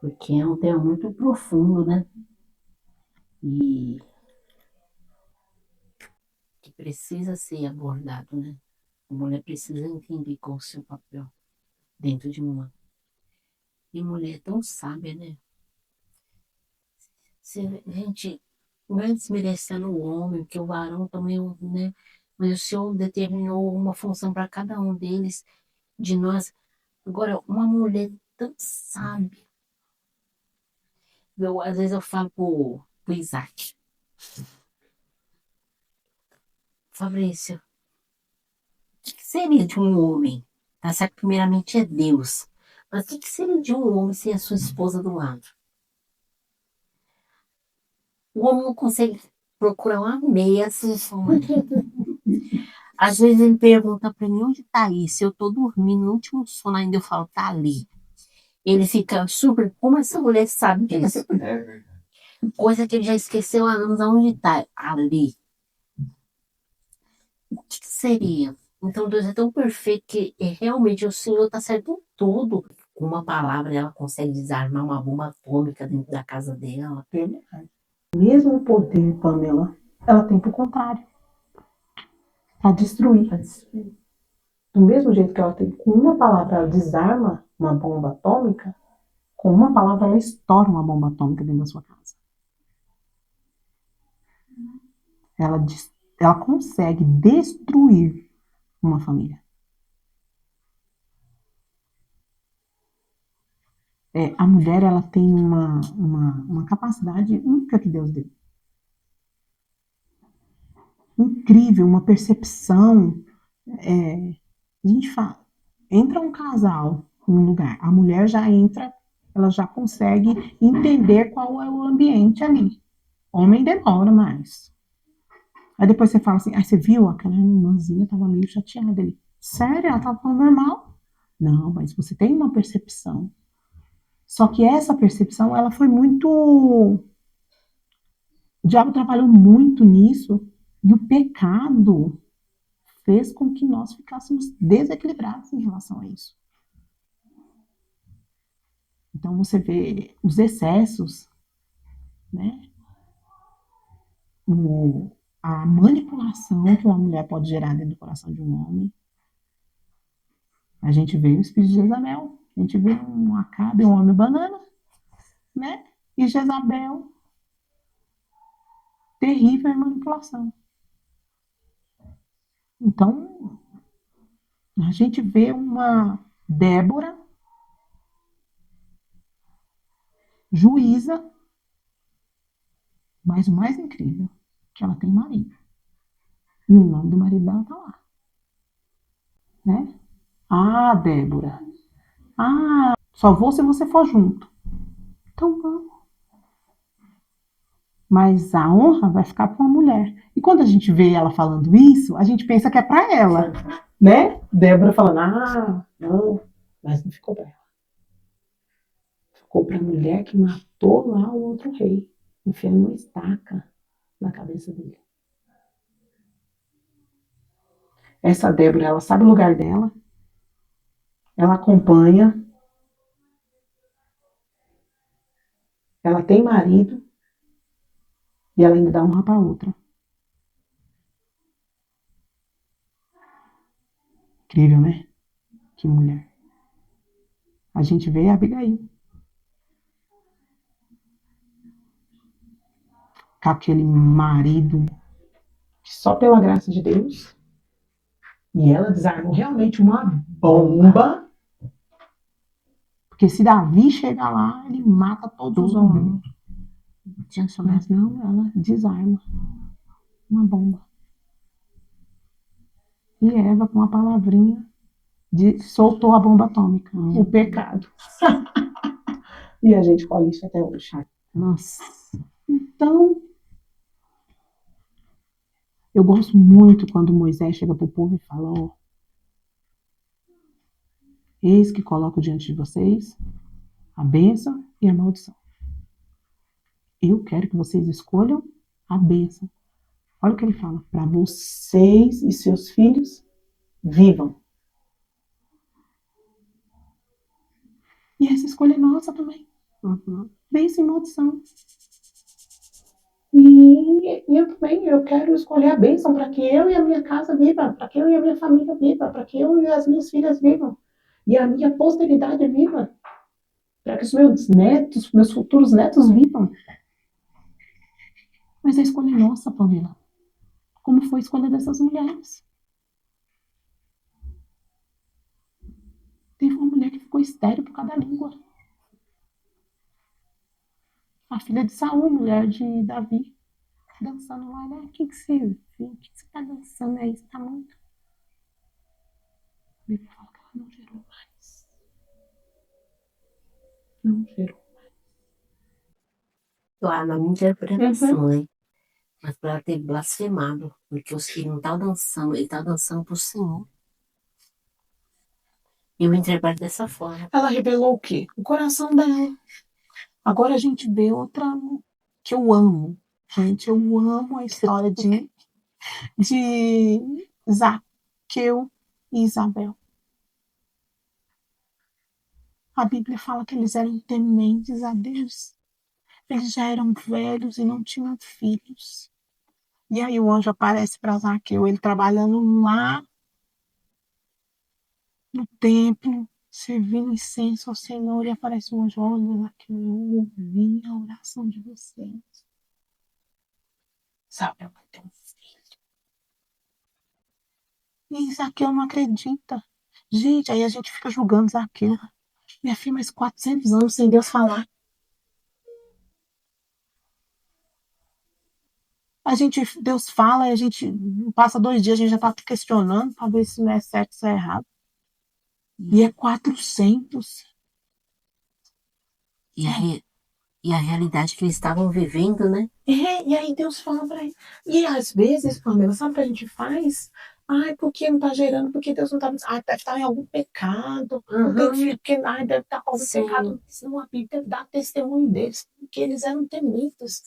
Porque é um tema muito profundo, né? E que precisa ser abordado, né? A mulher precisa entender qual é o seu papel dentro de uma. E mulher tão sábia, né? Gente, não é desmerecendo o homem, porque o varão também, né? Mas o Senhor determinou uma função para cada um deles, de nós. Agora, uma mulher tão sábia. Às vezes eu falo pro Isaac, Fabrício, o que seria de um homem? Tá certo, que primeiramente é Deus. Mas o que seria de um homem sem a sua esposa do lado? O homem não consegue procurar uma meia assim. Às vezes ele pergunta pra mim, onde tá isso? Eu tô dormindo, no último sono ainda eu falo, tá ali. Ele fica super, como essa mulher sabe disso? Coisa que ele já esqueceu há anos, aonde tá? Ali. O que seria? Então Deus é tão perfeito que realmente o Senhor tá certo em tudo. Com uma palavra ela consegue desarmar uma bomba atômica dentro da casa dela. Mesmo poder, Pamela, ela tem pro contrário. Para destruir. Do mesmo jeito que ela tem, com uma palavra ela desarma uma bomba atômica, com uma palavra ela estoura uma bomba atômica dentro da sua casa. Ela consegue destruir uma família. A mulher, ela tem uma capacidade única que Deus deu. Incrível, uma percepção. A gente fala, entra um casal num lugar, a mulher já entra, ela já consegue entender qual é o ambiente ali. Homem demora mais. Aí depois você fala assim, você viu? Aquela irmãzinha estava meio chateada ali. Sério? Ela estava falando normal? Não, mas você tem uma percepção. Só que essa percepção, ela foi muito... O diabo trabalhou muito nisso e o pecado fez com que nós ficássemos desequilibrados em relação a isso. Então você vê os excessos, né? A manipulação que uma mulher pode gerar dentro do coração de um homem. A gente vê o espírito de Jezabel, a gente vê um Acabe, um homem banana, né? E Jezabel, terrível em manipulação. Então, a gente vê uma Débora, juíza, mas o mais incrível, que ela tem marido. E o nome do marido dela tá lá. Né? Ah, Débora. Ah, só vou se você for junto. Então vamos. Mas a honra vai ficar para uma mulher. E quando a gente vê ela falando isso, a gente pensa que é para ela, né? Débora falando, não, mas não ficou para ela. Ficou para a mulher que matou lá o outro rei, enfiando uma estaca na cabeça dele. Essa Débora, ela sabe o lugar dela, ela acompanha, ela tem marido e ela ainda dá honra para outra. Incrível, né? Que mulher. A gente vê a Abigail. Com aquele marido que só pela graça de Deus. E ela desarmou realmente uma bomba. Porque se Davi chegar lá, ele mata todos os homens. Mas não, ela desarma uma bomba. E Eva, com uma palavrinha, soltou a bomba atômica. O pecado. E a gente colhe isso até hoje. Nossa. Então, eu gosto muito quando Moisés chega para o povo e fala, eis que coloco diante de vocês a bênção e a maldição. Eu quero que vocês escolham a bênção. Olha o que ele fala, para vocês e seus filhos vivam. E essa escolha é nossa também. Bênção e maldição. E eu também, eu quero escolher a bênção para que eu e a minha casa vivam, para que eu e a minha família vivam, para que eu e as minhas filhas vivam. E a minha posteridade viva. Para que os meus netos, meus futuros netos vivam. Mas a escolha é nossa, Pamela. Como foi a escolha dessas mulheres? Teve uma mulher que ficou estéril por causa da língua. A filha de Saul, mulher de Davi, dançando lá, né? O que você tá dançando aí? Você tá muito... A Bíblia fala que ela não gerou mais. Não gerou mais. Lá na minha interpretação, né? Mas para ela ter blasfemado, porque os filhos não estavam dançando, ele estava dançando pro Senhor. Eu interpreto dessa forma. Ela revelou o quê? O coração dela. Agora a gente vê outra que eu amo. Gente, eu amo a história de Zaqueu e Isabel. A Bíblia fala que eles eram tementes a Deus. Eles já eram velhos e não tinham filhos. E aí o anjo aparece para Zaqueu, ele trabalhando lá no templo, servindo incenso ao Senhor, e aparece um anjo, olha lá que eu ouvi a oração de vocês. Isabel vai ter um filho. E Zaqueu não acredita. Gente, aí a gente fica julgando Zaqueu. Minha filha, mais 400 anos sem Deus falar. Deus fala e a gente passa 2 dias, a gente já está questionando para ver se não é certo, se é errado. E é 400. E a realidade que eles estavam vivendo, né? E aí Deus fala para ele. E às vezes, Pamela, sabe o que a gente faz? Ai, por que não tá gerando? Por que Deus não tá... Ai, deve estar em algum pecado. Uhum. Porque ai, deve estar com algum Sim. pecado. Senão a Bíblia dá testemunho deles, que eles eram temidos,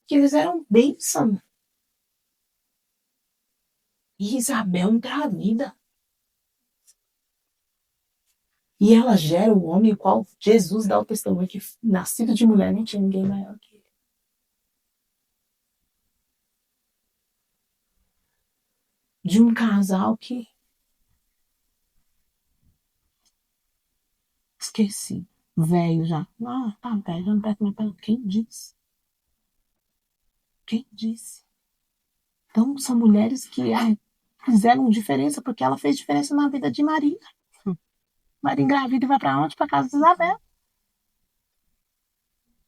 que eles eram bênção. E Isabel engravida. E ela gera o homem, o qual Jesus dá o testemunho que nascido de mulher não tinha ninguém maior que ele. De um casal que esqueci. Velho já. Ah, tá velho, já não perto mais perto. Quem disse? Quem disse? Então, são mulheres que fizeram diferença, porque ela fez diferença na vida de Maria. Maria engravida e vai para onde? Para casa de Isabel.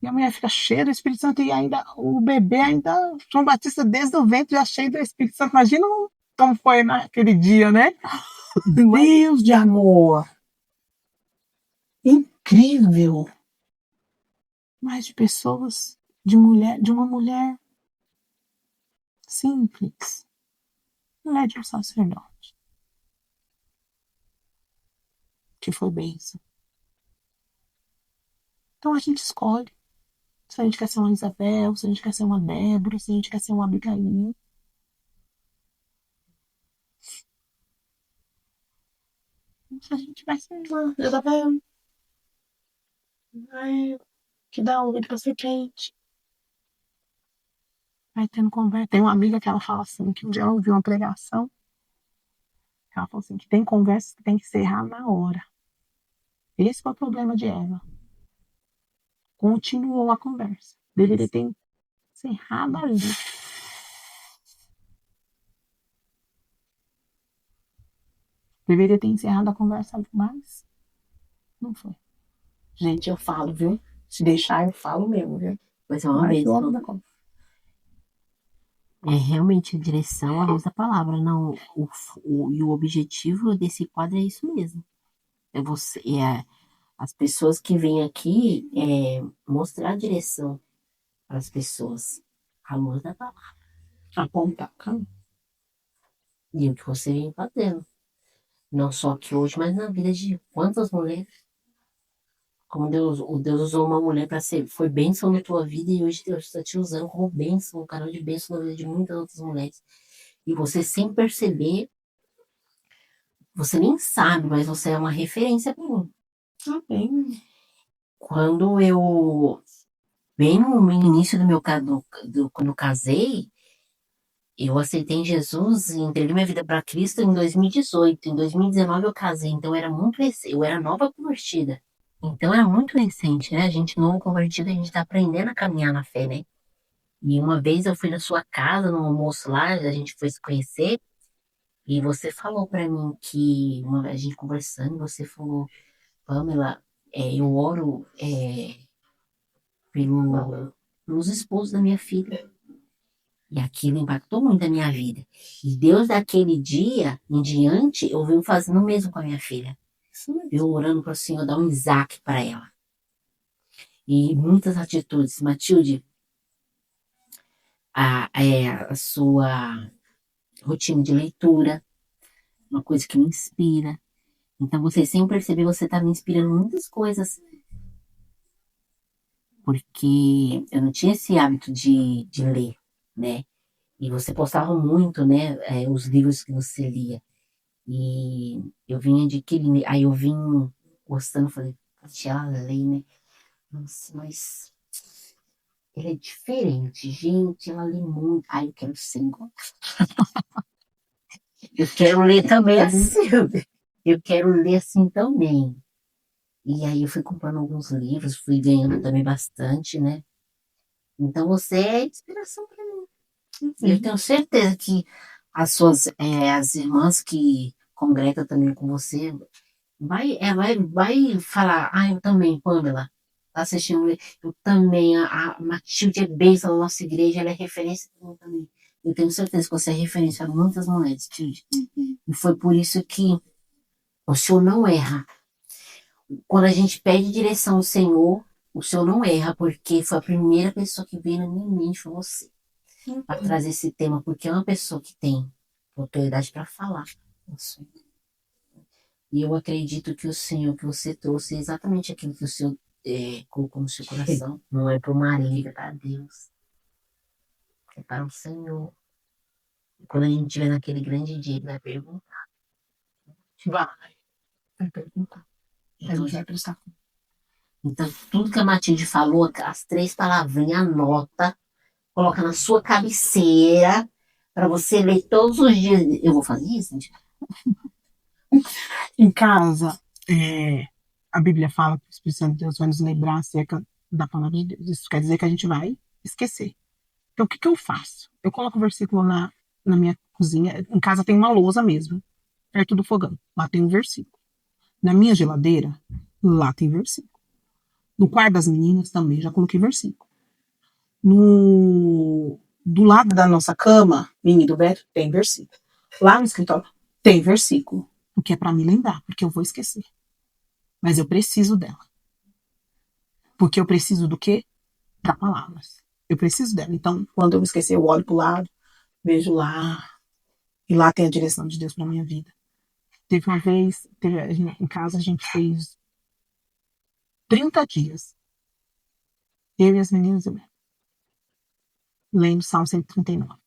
E a mulher fica cheia do Espírito Santo e ainda o bebê, ainda João Batista desde o ventre já cheio do Espírito Santo. Imagina como foi naquele dia, né? Deus de amor. Incrível. Mas de pessoas, de uma mulher simples, mulher de um sacerdote, que foi bênção. Então a gente escolhe se a gente quer ser uma Isabel, se a gente quer ser uma Débora, se a gente quer ser uma Abigail. Se a gente vai ser uma Isabel, que dá ouvido pra ser quente. Vai tendo conversa. Tem uma amiga que ela fala assim, que um dia ela ouviu uma pregação, ela falou assim, que tem conversas que tem que encerrar na hora. Esse foi o problema de Eva. Continuou a conversa. Deveria ter encerrado ali. Deveria ter encerrado a conversa ali, mas não foi. Gente, eu falo, viu? Se deixar, eu falo mesmo, viu? Pois é uma Mas vez. eu amo da conversa. É realmente a direção à luz da palavra. Não, e o objetivo desse quadro é isso mesmo. É você, as pessoas que vêm aqui mostrar a direção para as pessoas. À luz da palavra. Apontar o caminho. E o que você vem fazendo. Não só aqui hoje, mas na vida de quantas mulheres. Como Deus usou uma mulher para ser, foi bênção na tua vida e hoje Deus está te usando como bênção, um canal de bênção na vida de muitas outras mulheres. E você sem perceber, você nem sabe, mas você é uma referência para mim. Amém. Quando eu, bem no início do meu quando eu casei, eu aceitei Jesus e entreguei minha vida para Cristo em 2018. Em 2019 eu casei, então era muito eu era nova convertida. Então era muito recente, né? A gente novo convertido, a gente tá aprendendo a caminhar na fé, né? E uma vez eu fui na sua casa, no almoço lá, a gente foi se conhecer, e você falou pra mim que, a gente conversando, você falou, Pamela, eu oro pelos esposos da minha filha. E aquilo impactou muito a minha vida. E Deus, daquele dia em diante, eu venho fazendo o mesmo com a minha filha. Eu orando para o Senhor dar um Isaac para ela. E muitas atitudes. Matilde, a sua rotina de leitura, uma coisa que me inspira. Então, você sem perceber, você está me inspirando muitas coisas. Porque eu não tinha esse hábito de ler, né? E você postava muito, né? Os livros que você lia. E eu vinha adquirindo. Aí eu vim gostando, falei, poxa, ela lê, né? Nossa, mas ele é diferente, gente. Ela lê muito. Ai, eu quero ser igual. Eu quero ler também assim. Eu quero ler assim também. E aí eu fui comprando alguns livros, fui ganhando também bastante, né? Então você é inspiração para mim. E eu tenho certeza que as irmãs que congregam também com você, vai falar, eu também, Pamela, tá assistindo, eu também, a Matilde é bênção da nossa igreja, ela é referência para mim também. Eu tenho certeza que você é referência a muitas mulheres, Tilde. E foi por isso que o Senhor não erra. Quando a gente pede direção ao Senhor, o Senhor não erra, porque foi a primeira pessoa que veio na minha mente, foi você, para trazer esse tema, porque é uma pessoa que tem autoridade para falar. E eu acredito que o Senhor que você trouxe é exatamente aquilo que o Senhor colocou no seu coração. Não é para o marido, é para Deus. É para o Senhor. E quando a gente estiver naquele grande dia, ele vai perguntar. Vai perguntar. A gente vai prestar conta. Então, tudo que a Matilde falou, as 3 palavrinhas, anota, coloca na sua cabeceira, para você ler todos os dias. Eu vou fazer isso, gente? Em casa, a Bíblia fala que o Espírito Santo de Deus vai nos lembrar acerca da palavra de Deus. Isso quer dizer que a gente vai esquecer. Então, o que eu faço? Eu coloco o versículo na minha cozinha. Em casa tem uma lousa mesmo, perto do fogão. Lá tem um versículo. Na minha geladeira, lá tem versículo. No quarto das meninas também já coloquei versículo. Do lado da nossa cama, minha e do Beto, tem versículo. Lá no escritório, tem versículo. Porque é para me lembrar, porque eu vou esquecer. Mas eu preciso dela. Porque eu preciso do quê? Para palavras. Eu preciso dela. Então, quando eu esquecer, eu olho para o lado, vejo lá. E lá tem a direção de Deus para minha vida. Teve uma vez, em casa, a gente fez 30 dias. Eu e as meninas, eu lendo Salmo 139.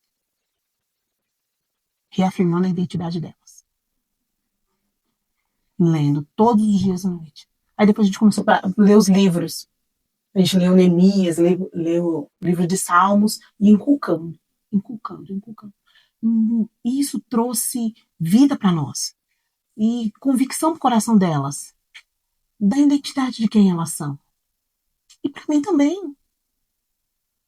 Reafirmando a identidade delas. Lendo todos os dias à noite. Aí depois a gente começou a ler os livros. A gente leu Neemias, leu o livro de Salmos e inculcando. E isso trouxe vida para nós. E convicção no coração delas. Da identidade de quem elas são. E para mim também.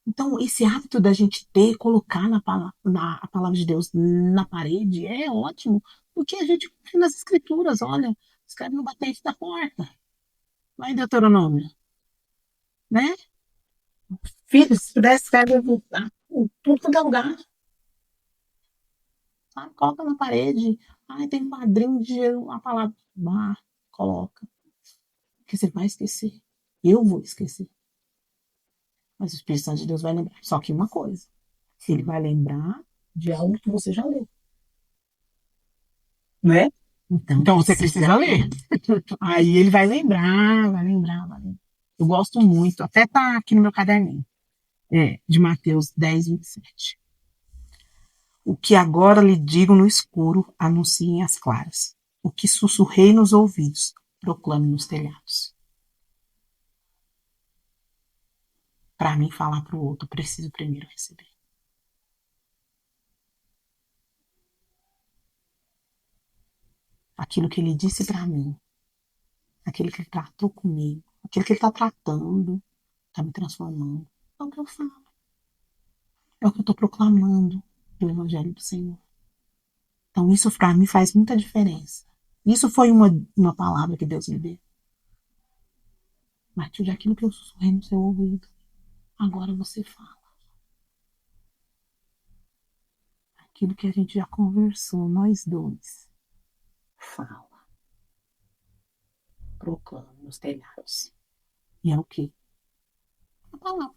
Então, esse hábito da gente colocar a palavra de Deus na parede é ótimo, porque a gente confia nas escrituras, olha, escreve no batente da porta, lá em Deuteronômio, né? Filho, se pudesse, escreve em tudo quanto é lugar. Sabe? Coloca na parede, tem um padrinho de uma palavra, coloca, porque você vai esquecer, eu vou esquecer. Mas o Espírito Santo de Deus vai lembrar. Só que uma coisa, ele vai lembrar de algo que você já leu. Né? Então você precisa ler. Aí ele vai lembrar. Eu gosto muito, até tá aqui no meu caderninho. De Mateus 10, 27. O que agora lhe digo no escuro, anunciem às claras. O que sussurrei nos ouvidos, proclame nos telhados. Para mim falar para o outro, preciso primeiro receber. Aquilo que ele disse para mim, aquilo que ele tratou comigo, aquilo que ele está tratando, está me transformando. É o que eu falo. É o que eu estou proclamando do Evangelho do Senhor. Então isso para mim faz muita diferença. Isso foi uma palavra que Deus me deu. Matilde, aquilo que eu sussurrei no seu ouvido, agora você fala. Aquilo que a gente já conversou, nós dois. Fala. Proclama nos telhados. E é o quê? A palavra.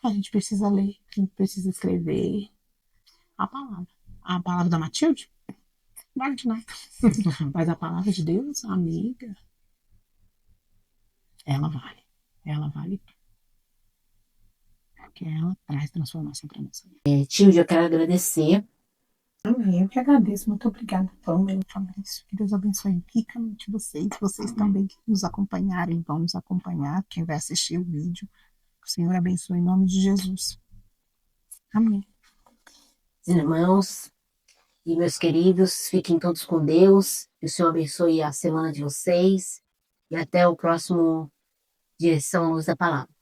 A gente precisa ler, a gente precisa escrever. A palavra. A palavra da Matilde? Não vale de nada. Mas a palavra de Deus, amiga, ela vale. Ela vale. Porque ela traz transformação para nós. Tilde, eu quero agradecer. Amém. Eu que agradeço. Muito obrigada, Pamela, Fabrício. Que Deus abençoe ricamente vocês. Vocês também que nos acompanharem, vão nos acompanhar. Quem vai assistir o vídeo, que o Senhor abençoe em nome de Jesus. Amém. Irmãos e meus queridos, fiquem todos com Deus. Que o Senhor abençoe a semana de vocês. E até o próximo Direção à Luz da Palavra.